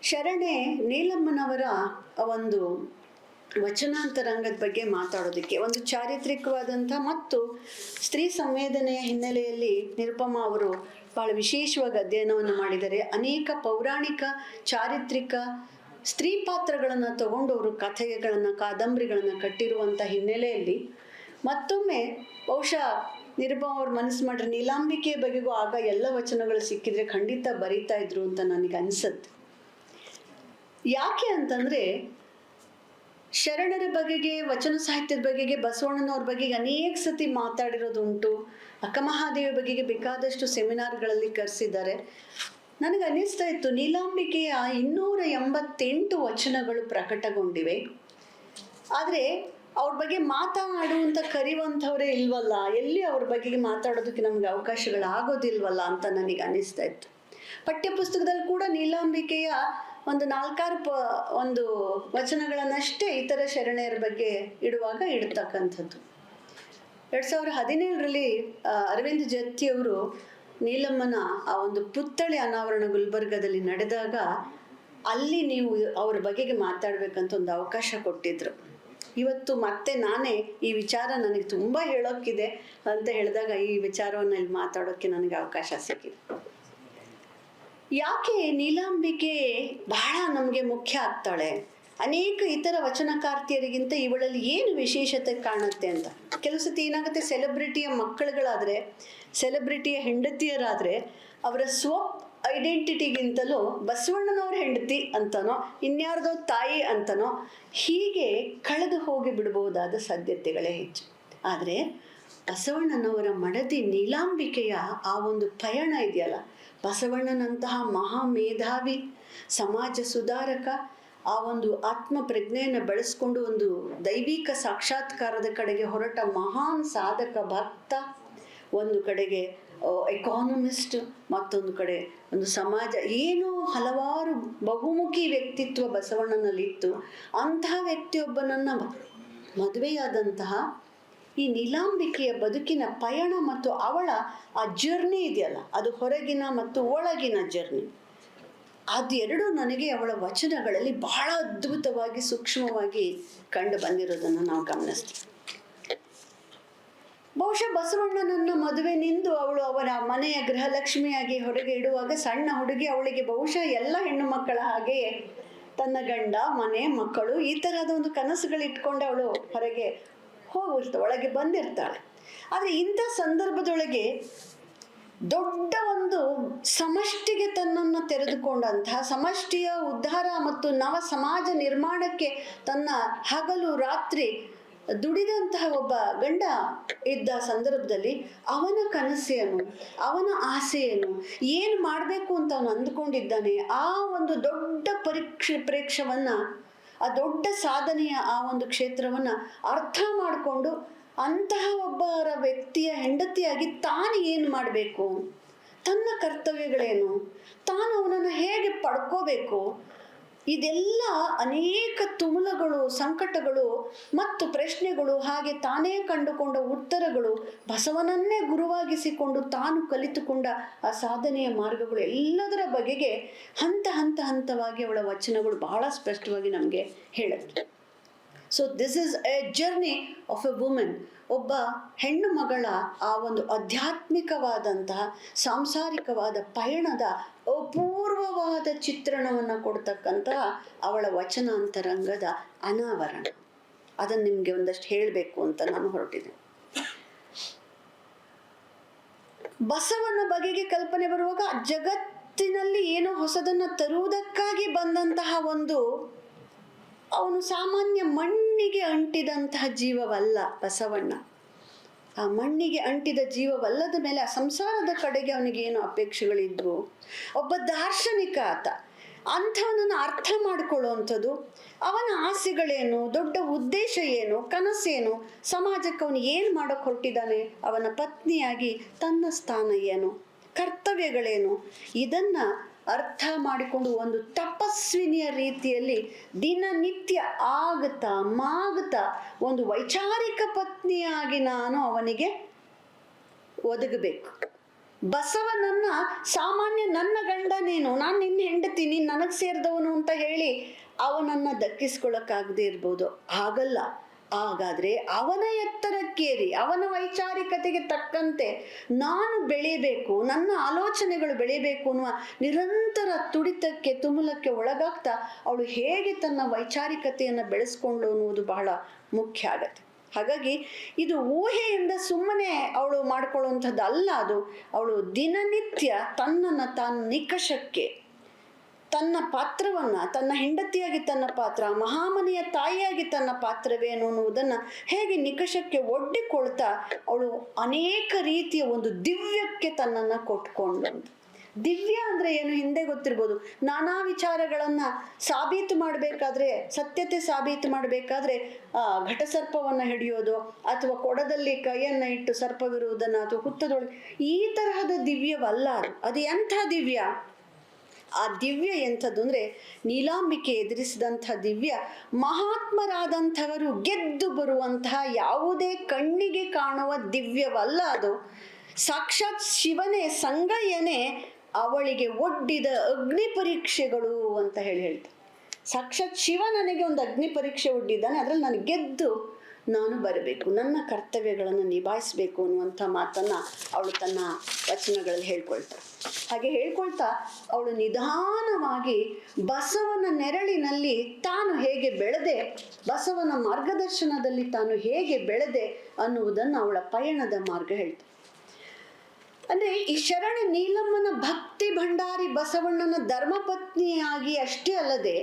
ಶರಣೆ ನೀಲಮ್ಮನವರ ಒಂದು ವಚನಾಂತರಂಗದ ಬಗ್ಗೆ ಮಾತಾಡೋದಕ್ಕೆ, ಒಂದು ಚಾರಿತ್ರಿಕವಾದಂಥ ಮತ್ತು ಸ್ತ್ರೀ ಸಂವೇದನೆಯ ಹಿನ್ನೆಲೆಯಲ್ಲಿ ನಿರುಪಮ ಅವರು ಬಹಳ ವಿಶೇಷವಾಗಿ ಅಧ್ಯಯನವನ್ನು ಮಾಡಿದ್ದಾರೆ. ಅನೇಕ ಪೌರಾಣಿಕ ಚಾರಿತ್ರಿಕ ಸ್ತ್ರೀ ಪಾತ್ರಗಳನ್ನು ತಗೊಂಡು ಅವರು ಕಥೆಗಳನ್ನು ಕಾದಂಬರಿಗಳನ್ನು ಕಟ್ಟಿರುವಂಥ ಹಿನ್ನೆಲೆಯಲ್ಲಿ ಮತ್ತೊಮ್ಮೆ ಬಹುಶಃ ನಿರುಪಮ ಅವ್ರ ಮನಸ್ಸು ಮಾಡ್ರೆ ನೀಲಾಂಬಿಕೆಯ ಬಗೆಗೂ ಆಗ ಎಲ್ಲ ವಚನಗಳು ಸಿಕ್ಕಿದ್ರೆ ಖಂಡಿತ ಬರೀತಾ ಇದ್ರು ಅಂತ ನನಗೆ ಅನಿಸುತ್ತೆ. ಯಾಕೆ ಅಂತಂದರೆ ಶರಣರ ಬಗೆಗೆ, ವಚನ ಸಾಹಿತ್ಯದ ಬಗೆಗೆ, ಬಸವಣ್ಣನವ್ರ ಬಗೆಗೆ ಅನೇಕ ಸತಿ ಮಾತಾಡಿರೋದುಂಟು. ಅಕ್ಕಮಹಾದೇವಿ ಬಗೆಗೆ ಬೇಕಾದಷ್ಟು ಸೆಮಿನಾರ್ಗಳಲ್ಲಿ ಕರೆಸಿದ್ದಾರೆ. ನನಗೆ ಅನ್ನಿಸ್ತಾ ಇತ್ತು, ನೀಲಾಂಬಿಕೆಯ 288 ವಚನಗಳು ಪ್ರಕಟಗೊಂಡಿವೆ, ಆದರೆ ಅವ್ರ ಬಗ್ಗೆ ಮಾತನಾಡುವಂಥ ಕರೆಯುವಂಥವರೇ ಇಲ್ವಲ್ಲ, ಎಲ್ಲಿ ಅವ್ರ ಬಗೆಗೆ ಮಾತಾಡೋದಕ್ಕೆ ನಮಗೆ ಅವಕಾಶಗಳಾಗೋದಿಲ್ವಲ್ಲ ಅಂತ ನನಗೆ ಅನ್ನಿಸ್ತಾ ಇತ್ತು. ಪಠ್ಯಪುಸ್ತಕದಲ್ಲಿ ಕೂಡ ನೀಲಾಂಬಿಕೆಯ ಒಂದು 4-6 ಒಂದು ವಚನಗಳನ್ನಷ್ಟೇ ಇತರ ಶರಣೆಯರ ಬಗ್ಗೆ ಇಡುವಾಗ ಇಡ್ತಕ್ಕಂಥದ್ದು. 2017ರಲ್ಲಿ ಅರವಿಂದ್ ಜತ್ತಿಯವರು ನೀಲಮ್ಮನ ಆ ಒಂದು ಪುತ್ಥಳಿ ಅನಾವರಣ ಗುಲ್ಬರ್ಗದಲ್ಲಿ ನಡೆದಾಗ ಅಲ್ಲಿ ನೀವು ಅವ್ರ ಬಗೆಗೆ ಮಾತಾಡ್ಬೇಕಂತ ಒಂದು ಅವಕಾಶ ಕೊಟ್ಟಿದ್ರು. ಇವತ್ತು ಮತ್ತೆ ನಾನೇ ಈ ವಿಚಾರ ನನಗೆ ತುಂಬ ಹೇಳೋಕ್ಕಿದೆ ಅಂತ ಹೇಳಿದಾಗ ಈ ವಿಚಾರವನ್ನು ಇಲ್ಲಿ ಮಾತಾಡೋಕ್ಕೆ ನನಗೆ ಅವಕಾಶ ಸಿಕ್ಕಿದೆ. ಯಾಕೆ ನೀಲಾಂಬಿಕೆ ಬಹಳ ನಮಗೆ ಮುಖ್ಯ ಆಗ್ತಾಳೆ, ಅನೇಕ ಇತರ ವಚನಕಾರ್ತಿಯರಿಗಿಂತ ಇವಳಲ್ಲಿ ಏನು ವಿಶೇಷತೆ ಕಾಣುತ್ತೆ ಅಂತ. ಕೆಲವು ಸತಿ ಏನಾಗುತ್ತೆ, ಸೆಲೆಬ್ರಿಟಿಯ ಮಕ್ಕಳುಗಳಾದರೆ, ಸೆಲೆಬ್ರಿಟಿಯ ಹೆಂಡತಿಯರಾದರೆ ಅವರ ಸ್ವ ಐಡೆಂಟಿಟಿಗಿಂತಲೂ ಬಸವಣ್ಣನವ್ರ ಹೆಂಡತಿ ಅಂತನೋ ಇನ್ಯಾರ್ದೋ ತಾಯಿ ಅಂತನೋ ಹೀಗೆ ಕಳೆದು ಹೋಗಿ ಬಿಡಬಹುದಾದ ಸಾಧ್ಯತೆಗಳೇ ಹೆಚ್ಚು. ಆದರೆ ಬಸವಣ್ಣನವರ ಮಡದಿ ನೀಲಾಂಬಿಕೆಯ ಆ ಒಂದು ಪಯಣ ಇದೆಯಲ್ಲ, ಬಸವಣ್ಣನಂತಹ ಮಹಾ ಮೇಧಾವಿ, ಸಮಾಜ ಸುಧಾರಕ, ಆ ಒಂದು ಆತ್ಮ ಪ್ರಜ್ಞೆಯನ್ನು ಬೆಳೆಸ್ಕೊಂಡು ಒಂದು ದೈವಿಕ ಸಾಕ್ಷಾತ್ಕಾರದ ಕಡೆಗೆ ಹೊರಟ ಮಹಾನ್ ಸಾಧಕ ಭಕ್ತ, ಒಂದು ಕಡೆಗೆ ಎಕಾನಮಿಸ್ಟ್, ಮತ್ತೊಂದು ಕಡೆ ಒಂದು ಸಮಾಜ, ಏನೋ ಹಲವಾರು ಬಹುಮುಖಿ ವ್ಯಕ್ತಿತ್ವ ಬಸವಣ್ಣನಲ್ಲಿತ್ತು. ಅಂತಹ ವ್ಯಕ್ತಿಯೊಬ್ಬನನ್ನು ಮದುವೆಯಾದಂತಹ ಈ ನೀಲಾಂಬಿಕೆಯ ಬದುಕಿನ ಪಯಣ ಮತ್ತು ಅವಳ ಆ ಜರ್ನಿ ಇದೆಯಲ್ಲ, ಅದು ಹೊರಗಿನ ಮತ್ತು ಒಳಗಿನ ಜರ್ನಿ, ಅದೆರಡು ನನಗೆ ಅವಳ ವಚನಗಳಲ್ಲಿ ಬಹಳ ಅದ್ಭುತವಾಗಿ ಸೂಕ್ಷ್ಮವಾಗಿ ಕಂಡು ಬಂದಿರೋದನ್ನು ನಾವು ಗಮನಿಸ್ತೀವಿ. ಬಹುಶಃ ಬಸವಣ್ಣನನ್ನ ಮದುವೆನಿಂದು ಅವಳು ಅವರ ಮನೆಯ ಗೃಹಲಕ್ಷ್ಮಿಯಾಗಿ ಹೊರಗೆ ಇಡುವಾಗ ಸಣ್ಣ ಹುಡುಗಿ, ಅವಳಿಗೆ ಬಹುಶಃ ಎಲ್ಲ ಹೆಣ್ಣು ಮಕ್ಕಳ ಹಾಗೆಯೇ ತನ್ನ ಗಂಡ, ಮನೆ, ಮಕ್ಕಳು ಈ ತರಹದ ಒಂದು ಕನಸುಗಳಿಟ್ಕೊಂಡು ಅವಳು ಹೊರಗೆ ಹೋಗಿರ್ತಾಳೆ, ಒಳಗೆ ಬಂದಿರ್ತಾಳೆ. ಆದರೆ ಇಂಥ ಸಂದರ್ಭದೊಳಗೆ ದೊಡ್ಡ ಒಂದು ಸಮಷ್ಟಿಗೆ ತನ್ನನ್ನು ತೆರೆದುಕೊಂಡಂತಹ, ಸಮಷ್ಟಿಯ ಉದ್ಧಾರ ಮತ್ತು ನವ ಸಮಾಜ ನಿರ್ಮಾಣಕ್ಕೆ ತನ್ನ ಹಗಲು ರಾತ್ರಿ ದುಡಿದಂತಹ ಒಬ್ಬ ಗಂಡ ಇದ್ದ ಸಂದರ್ಭದಲ್ಲಿ ಅವನ ಕನಸೇನು, ಅವನ ಆಸೆಯೇನು, ಏನು ಮಾಡಬೇಕು ಅಂತ ಅವನು ಅಂದುಕೊಂಡಿದ್ದಾನೆ, ಆ ಒಂದು ದೊಡ್ಡ ಪ್ರೇಕ್ಷವನ್ನು, ಆ ದೊಡ್ಡ ಸಾಧನೆಯ ಆ ಒಂದು ಕ್ಷೇತ್ರವನ್ನು ಅರ್ಥ ಮಾಡಿಕೊಂಡು ಅಂತಹ ಒಬ್ಬರ ವ್ಯಕ್ತಿಯ ಹೆಂಡತಿಯಾಗಿ ತಾನು ಏನು ಮಾಡಬೇಕು, ತನ್ನ ಕರ್ತವ್ಯಗಳೇನು, ತಾನು ಅವನನ್ನು ಹೇಗೆ ಪಡ್ಕೋಬೇಕು, ಇದೆಲ್ಲ ಅನೇಕ ತುಮುಲಗಳು, ಸಂಕಟಗಳು ಮತ್ತು ಪ್ರಶ್ನೆಗಳು, ಹಾಗೆ ತಾನೇ ಕಂಡುಕೊಂಡ ಉತ್ತರಗಳು, ಬಸವನನ್ನೇ ಗುರುವಾಗಿಸಿಕೊಂಡು ತಾನು ಕಲಿತುಕೊಂಡ ಆ ಸಾಧನೆಯ ಮಾರ್ಗಗಳು, ಎಲ್ಲದರ ಬಗೆಗೆ ಹಂತವಾಗಿ ಅವಳ ವಚನಗಳು ಬಹಳ ಸ್ಪಷ್ಟವಾಗಿ ನಮಗೆ ಹೇಳುತ್ತೆ. So this is A journey of A women, ಒಬ್ಬ ಹೆಣ್ಣು ಮಗಳ ಆ ಒಂದು ಆಧ್ಯಾತ್ಮಿಕವಾದಂತಹ ಸಾಂಸಾರಿಕವಾದ ಪಯಣದ ಅಪೂರ್ವವಾದ ಚಿತ್ರಣವನ್ನು ಕೊಡ್ತಕ್ಕಂತಹ ಅವಳ ವಚನಾಂತರಂಗದ ಅನಾವರಣ. ಅದನ್ನು ನಿಮಗೆ ಒಂದಷ್ಟು ಹೇಳಬೇಕು ಅಂತ ನಾನು ಹೊರಟಿದ್ದೆ. ಬಸವನ ಬಗೆಗೆ ಕಲ್ಪನೆ ಬರುವಾಗ ಜಗತ್ತಿನಲ್ಲಿ ಏನೋ ಹೊಸದನ್ನು ತರುವುದಕ್ಕಾಗಿ ಬಂದಂತಹ ಒಂದು, ಅವನು ಸಾಮಾನ್ಯ ಮಣ್ಣಿಗೆ ಅಂಟಿದಂತಹ ಜೀವವಲ್ಲ ಬಸವಣ್ಣ. ಆ ಮಣ್ಣಿಗೆ ಅಂಟಿದ ಜೀವವಲ್ಲದ ಮೇಲೆ ಆ ಸಂಸಾರದ ಕಡೆಗೆ ಅವನಿಗೆ ಏನು ಅಪೇಕ್ಷೆಗಳಿದ್ವು. ಒಬ್ಬ ದಾರ್ಶನಿಕ ಆತ, ಅಂಥವನನ್ನು ಅರ್ಥ ಮಾಡಿಕೊಳ್ಳುವಂಥದ್ದು, ಅವನ ಆಸೆಗಳೇನು, ದೊಡ್ಡ ಉದ್ದೇಶ ಏನು, ಕನಸೇನು, ಸಮಾಜಕ್ಕೆ ಅವನು ಏನು ಮಾಡೋಕ್ಕೆ ಹೊರಟಿದ್ದಾನೆ, ಅವನ ಪತ್ನಿಯಾಗಿ ತನ್ನ ಸ್ಥಾನ ಏನು, ಕರ್ತವ್ಯಗಳೇನು, ಇದನ್ನು ಅರ್ಥ ಮಾಡಿಕೊಂಡು ಒಂದು ತಪಸ್ವಿನಿಯ ರೀತಿಯಲ್ಲಿ ದಿನನಿತ್ಯ ಆಗುತ್ತಾ ಮಾಗುತ್ತಾ ಒಂದು ವೈಚಾರಿಕ ಪತ್ನಿಯಾಗಿ ನಾನು ಅವನಿಗೆ ಒದಗಬೇಕು. ಬಸವನನ್ನ ಸಾಮಾನ್ಯ ನನ್ನ ಗಂಡ ನೀನು, ನಾನು ನಿನ್ನ ಹೆಂಡತಿ, ನೀನು ನನಗೆ ಸೇರಿದವನು ಅಂತ ಹೇಳಿ ಅವನನ್ನ ದಕ್ಕಿಸ್ಕೊಳ್ಳೋಕ್ಕಾಗದೇ ಇರ್ಬೋದು. ಆಗಲ್ಲ. ಹಾಗಾದ್ರೆ ಅವನ ಎತ್ತರಕ್ಕೇರಿ ಅವನ ವೈಚಾರಿಕತೆಗೆ ತಕ್ಕಂತೆ ನಾನು ಬೆಳೆಯಬೇಕು, ನನ್ನ ಆಲೋಚನೆಗಳು ಬೆಳೆಯಬೇಕು ಅನ್ನುವ ನಿರಂತರ ತುಡಿತಕ್ಕೆ ತುಮುಲಕ್ಕೆ ಒಳಗಾಗ್ತಾ ಅವಳು ಹೇಗೆ ತನ್ನ ವೈಚಾರಿಕತೆಯನ್ನು ಬೆಳೆಸ್ಕೊಂಡ್ಳು ಅನ್ನುವುದು ಬಹಳ ಮುಖ್ಯ ಆಗತ್ತೆ. ಹಾಗಾಗಿ ಇದು ಊಹೆಯಿಂದ ಸುಮ್ಮನೆ ಅವಳು ಮಾಡ್ಕೊಳ್ಳುವಂಥದ್ದು ಅಲ್ಲ. ಅದು ಅವಳು ದಿನನಿತ್ಯ ತನ್ನನ್ನು ತಾನು ನಿಕಷಕ್ಕೆ, ತನ್ನ ಪಾತ್ರವನ್ನ, ತನ್ನ ಹೆಂಡತಿಯಾಗಿ ತನ್ನ ಪಾತ್ರ, ಮಹಾಮನೆಯ ತಾಯಿಯಾಗಿ ತನ್ನ ಪಾತ್ರವೇನು ಅನ್ನುವುದನ್ನು ಹೇಗೆ ನಿಕಷಕ್ಕೆ ಒಡ್ಡಿಕೊಳ್ತಾ ಅವಳು ಅನೇಕ ರೀತಿಯ ಒಂದು ದಿವ್ಯಕ್ಕೆ ತನ್ನನ್ನು ಕೊಟ್ಕೊಂಡು. ದಿವ್ಯ ಅಂದ್ರೆ ಏನು ಹಿಂದೆ ಗೊತ್ತಿರ್ಬೋದು. ನಾನಾ ವಿಚಾರಗಳನ್ನ ಸಾಬೀತು ಮಾಡಬೇಕಾದ್ರೆ, ಸತ್ಯತೆ ಸಾಬೀತು ಮಾಡಬೇಕಾದ್ರೆ ಘಟಸರ್ಪವನ್ನ ಹಿಡಿಯೋದು, ಅಥವಾ ಕೊಡದಲ್ಲಿ ಕೈಯನ್ನ ಇಟ್ಟು ಸರ್ಪವಿರುವುದನ್ನ, ಅಥವಾ ಹುತ್ತದೊಳಗೆ, ಈ ತರಹದ ದಿವ್ಯವಲ್ಲ ಅದು. ಅದು ಎಂಥ ದಿವ್ಯ? ಆ ದಿವ್ಯ ಎಂಥದ್ದು ಅಂದ್ರೆ ನೀಲಾಂಬಿಕೆ ಎದುರಿಸಿದಂಥ ದಿವ್ಯ ಮಹಾತ್ಮರಾದಂಥವರು ಗೆದ್ದು ಬರುವಂತಹ ಯಾವುದೇ ಕಣ್ಣಿಗೆ ಕಾಣುವ ದಿವ್ಯವಲ್ಲ ಅದು. ಸಾಕ್ಷಾತ್ ಶಿವನೇ, ಸಂಗಯ್ಯನೇ ಅವಳಿಗೆ ಒಡ್ಡಿದ ಅಗ್ನಿ ಪರೀಕ್ಷೆಗಳು ಅಂತ ಹೇಳ್ತಾರೆ. ಸಾಕ್ಷಾತ್ ಶಿವ ನನಗೆ ಒಂದು ಅಗ್ನಿ ಪರೀಕ್ಷೆ ಒಡ್ಡಿದ್ದಾನೆ, ಅದ್ರಲ್ಲಿ ನಾನು ಗೆದ್ದು ನಾನು ಬರಬೇಕು, ನನ್ನ ಕರ್ತವ್ಯಗಳನ್ನು ನಿಭಾಯಿಸಬೇಕು ಅನ್ನುವಂಥ ಮಾತನ್ನ ಅವಳು ತನ್ನ ವಚನಗಳಲ್ಲಿ ಹೇಳ್ಕೊಳ್ತಾಳೆ. ಹಾಗೆ ಹೇಳ್ಕೊಳ್ತಾ ಅವಳು ನಿಧಾನವಾಗಿ ಬಸವನ ನೆರಳಿನಲ್ಲಿ ತಾನು ಹೇಗೆ ಬೆಳೆದೆ, ಬಸವನ ಮಾರ್ಗದರ್ಶನದಲ್ಲಿ ತಾನು ಹೇಗೆ ಬೆಳೆದೆ ಅನ್ನುವುದನ್ನು ಅವಳ ಪಯಣದ ಮಾರ್ಗ ಹೇಳ್ತಾಳೆ. ಅಂದ್ರೆ ಈ ಶರಣೆ ನೀಲಮ್ಮನ ಭಕ್ತಿ ಭಂಡಾರಿ ಬಸವಣ್ಣನ ಧರ್ಮಪತ್ನಿಯಾಗಿ ಅಷ್ಟೇ ಅಲ್ಲದೆ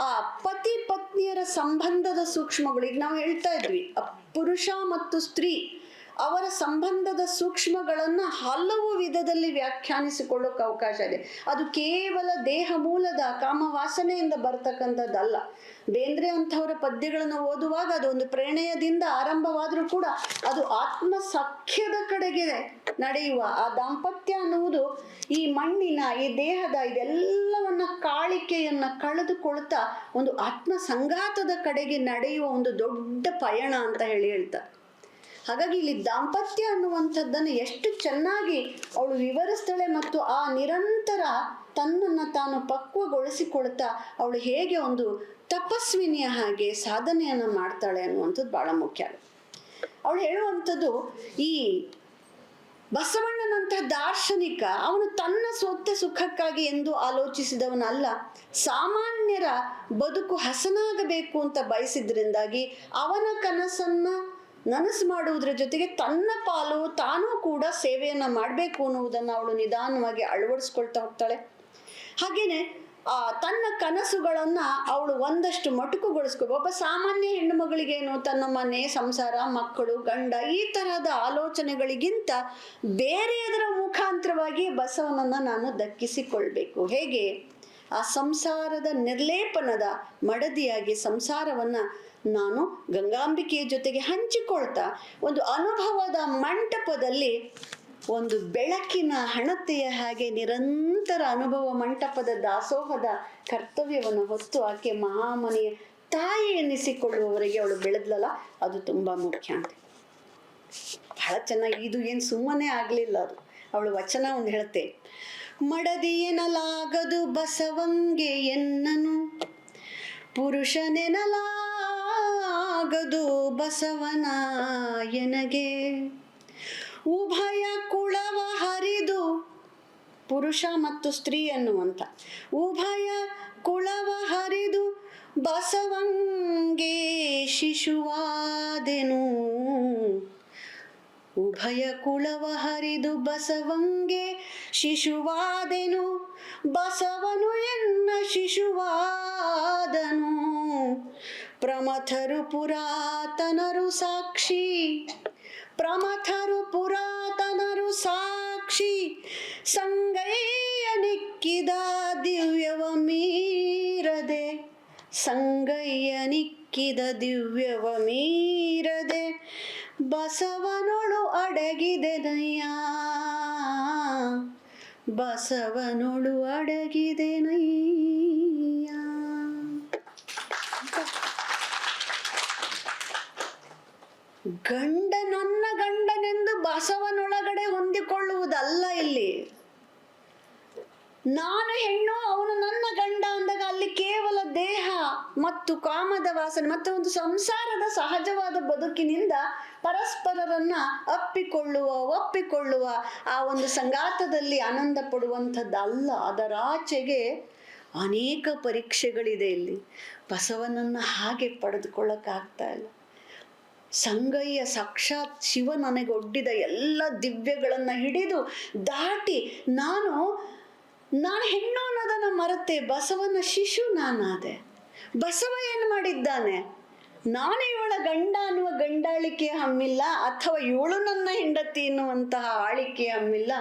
ಆ ಪತಿ ಪತ್ನಿಯರ ಸಂಬಂಧದ ಸೂಕ್ಷ್ಮಗಳು, ಈಗ ನಾವು ಹೇಳ್ತಾ ಇದ್ವಿ ಪುರುಷ ಮತ್ತು ಸ್ತ್ರೀ ಅವರ ಸಂಬಂಧದ ಸೂಕ್ಷ್ಮಗಳನ್ನ ಹಲವು ವಿಧದಲ್ಲಿ ವ್ಯಾಖ್ಯಾನಿಸಿಕೊಳ್ಳೋಕೆ ಅವಕಾಶ ಇದೆ. ಅದು ಕೇವಲ ದೇಹ ಮೂಲದ ಕಾಮವಾಸನೆಯಿಂದ ಬರ್ತಕ್ಕಂಥದ್ದಲ್ಲ. ಬೇಂದ್ರೆ ಅಂಥವರ ಪದ್ಯಗಳನ್ನು ಓದುವಾಗ ಅದೊಂದು ಪ್ರಣಯದಿಂದ ಆರಂಭವಾದರೂ ಕೂಡ ಅದು ಆತ್ಮ ಸಖ್ಯದ ಕಡೆಗೆ ನಡೆಯುವ ಆ ದಾಂಪತ್ಯ ಅನ್ನುವುದು ಈ ಮಣ್ಣಿನ, ಈ ದೇಹದ ಇದೆಲ್ಲವನ್ನ ಕಾಳಿಕೆಯನ್ನ ಕಳೆದುಕೊಳ್ತಾ ಒಂದು ಆತ್ಮ ಸಂಘಾತದ ಕಡೆಗೆ ನಡೆಯುವ ಒಂದು ದೊಡ್ಡ ಪಯಣ ಅಂತ ಹೇಳ್ತಾರೆ. ಹಾಗಾಗಿ ಇಲ್ಲಿ ದಾಂಪತ್ಯ ಅನ್ನುವಂಥದ್ದನ್ನು ಎಷ್ಟು ಚೆನ್ನಾಗಿ ಅವಳು ವಿವರಿಸ್ತಾಳೆ, ಮತ್ತು ಆ ನಿರಂತರ ತನ್ನನ್ನು ತಾನು ಪಕ್ವಗೊಳಿಸಿಕೊಳ್ತಾ ಅವಳು ಹೇಗೆ ಒಂದು ತಪಸ್ವಿನಿಯ ಹಾಗೆ ಸಾಧನೆಯನ್ನು ಮಾಡ್ತಾಳೆ ಅನ್ನುವಂಥದ್ದು ಬಹಳ ಮುಖ್ಯ. ಅವಳು ಹೇಳುವಂಥದ್ದು, ಈ ಬಸವಣ್ಣನಂತಹ ದಾರ್ಶನಿಕ ಅವನು ತನ್ನ ಸ್ವಂತ ಸುಖಕ್ಕಾಗಿ ಎಂದು ಆಲೋಚಿಸಿದವನಲ್ಲ, ಸಾಮಾನ್ಯರ ಬದುಕು ಹಸನಾಗಬೇಕು ಅಂತ ಬಯಸಿದ್ರಿಂದಾಗಿ ಅವನ ಕನಸನ್ನ ನನಸು ಮಾಡುವುದರ ಜೊತೆಗೆ ತನ್ನ ಪಾಲು ತಾನೂ ಕೂಡ ಸೇವೆಯನ್ನ ಮಾಡಬೇಕು ಅನ್ನುವುದನ್ನು ಅವಳು ನಿಧಾನವಾಗಿ ಅಳವಡಿಸ್ಕೊಳ್ತಾ ಹೋಗ್ತಾಳೆ. ಹಾಗೇನೆ ತನ್ನ ಕನಸುಗಳನ್ನ ಅವಳು ಒಂದಷ್ಟು ಮೊಟಕುಗೊಳಿಸ್ಕೊ. ಒಬ್ಬ ಸಾಮಾನ್ಯ ಹೆಣ್ಣು ಮಗಳಿಗೇನು ತನ್ನ ಮನೆ, ಸಂಸಾರ, ಮಕ್ಕಳು, ಗಂಡ ಈ ತರಹದ ಆಲೋಚನೆಗಳಿಗಿಂತ ಬೇರೆಯದರ ಮುಖಾಂತರವಾಗಿ ಬಸವನನ್ನ ನಾನು ದಕ್ಕಿಸಿಕೊಳ್ಬೇಕು. ಹೇಗೆ? ಆ ಸಂಸಾರದ ನಿರ್ಲೇಪನದ ಮಡದಿಯಾಗಿ ಸಂಸಾರವನ್ನ ನಾನು ಗಂಗಾಂಬಿಕೆಯ ಜೊತೆಗೆ ಹಂಚಿಕೊಳ್ತಾ ಒಂದು ಅನುಭವದ ಮಂಟಪದಲ್ಲಿ ಒಂದು ಬೆಳಕಿನ ಹಣತೆಯ ಹಾಗೆ ನಿರಂತರ ಅನುಭವ ಮಂಟಪದ ದಾಸೋಹದ ಕರ್ತವ್ಯವನ್ನು ಹೊತ್ತು ಆಕೆ ಮಹಾಮನೆಯ ತಾಯಿ ಎನ್ನಿಸಿಕೊಳ್ಳುವವರೆಗೆ ಅವಳು ಬೆಳೆದ್ಲಲ್ಲ, ಅದು ತುಂಬಾ ಮುಖ್ಯ ಅಂತ. ಬಹಳ ಚೆನ್ನಾಗಿ, ಇದು ಏನು ಸುಮ್ಮನೆ ಆಗ್ಲಿಲ್ಲ, ಅದು ಅವಳು ವಚನ ಒಂದು ಹೇಳುತ್ತೆ. ಮಡದಿ ಎನ್ನಲಾಗದು ಬಸವಂಗೆ ಎನ್ನನು, ಪುರುಷನೆನಲಾಗದು ಬಸವನ ಎನಗೆ, ಉಭಯ ಕುಳವ ಹರಿದು, ಪುರುಷ ಮತ್ತು ಸ್ತ್ರೀ ಅನ್ನುವಂಥ ಉಭಯ ಕುಳವ ಹರಿದು ಬಸವಂಗೆ ಶಿಶುವಾದೆನು, ಉಭಯ ಕುಳವ ಹರಿದು ಬಸವಂಗೆ ಶಿಶುವಾದೆನು, ಬಸವನು ಎನ್ನ ಶಿಶುವಾದನು, ಪ್ರಮಥರು ಪುರಾತನರು ಸಾಕ್ಷಿ, ಪ್ರಮಥರು ಪುರಾತನರು ಸಾಕ್ಷಿ, ಸಂಗಯ್ಯ ನಿಕ್ಕಿದ ದಿವ್ಯವ ಮೀರದೆ, ಸಂಗಯ್ಯ ನಿಕ್ಕಿದ ದಿವ್ಯವ ಮೀರದೆ, ಬಸವನೊಳು ಅಡಗಿದೆನಯ್ಯ, ಬಸವನೊಳು ಅಡಗಿದೆನಯ್ಯ. ಗಂಡ ನನ್ನ ಗಂಡನೆಂದು ಬಸವನೊಳಗಡೆ ಹೊಂದಿಕೊಳ್ಳುವುದಲ್ಲ ನಾನು ಹೆಣ್ಣು ಅವನು ನನ್ನ ಗಂಡ ಅಂದಾಗ ಅಲ್ಲಿ ಕೇವಲ ದೇಹ ಮತ್ತು ಕಾಮದ ವಾಸನೆ ಮತ್ತು ಒಂದು ಸಂಸಾರದ ಸಹಜವಾದ ಬದುಕಿನಿಂದ ಪರಸ್ಪರರನ್ನ ಒಪ್ಪಿಕೊಳ್ಳುವ ಆ ಒಂದು ಸಂಗಾತದಲ್ಲಿ ಆನಂದ ಪಡುವಂಥದ್ದಲ್ಲ. ಅದರಾಚೆಗೆ ಅನೇಕ ಪರೀಕ್ಷೆಗಳಿದೆ. ಇಲ್ಲಿ ಬಸವನನ್ನ ಹಾಗೆ ಪಡೆದುಕೊಳ್ಳಕ್ಕಾಗ್ತಾ ಇಲ್ಲ. ಸಂಗಯ್ಯ ಸಾಕ್ಷಾತ್ ಶಿವ ನನಗೆ ಒಡ್ಡಿದ ಎಲ್ಲ ದಿವ್ಯಗಳನ್ನ ಹಿಡಿದು ದಾಟಿ ನಾನು ಹೆಣ್ಣು ಅನ್ನೋದನ್ನ ಮರೆತೆ ಬಸವನ ಶಿಶು ನಾನಾದೆ. ಬಸವ ಏನು ಮಾಡಿದ್ದಾನೆ? ನಾನು ಇವಳ ಗಂಡ ಅನ್ನುವ ಗಂಡಾಳಿಕೆ ಹಮ್ಮಿಲ್ಲ, ಅಥವಾ ಇವಳು ನನ್ನ ಹೆಂಡತಿ ಎನ್ನುವಂತಹ ಆಳಿಕೆ ಹಮ್ಮಿಲ್ಲ.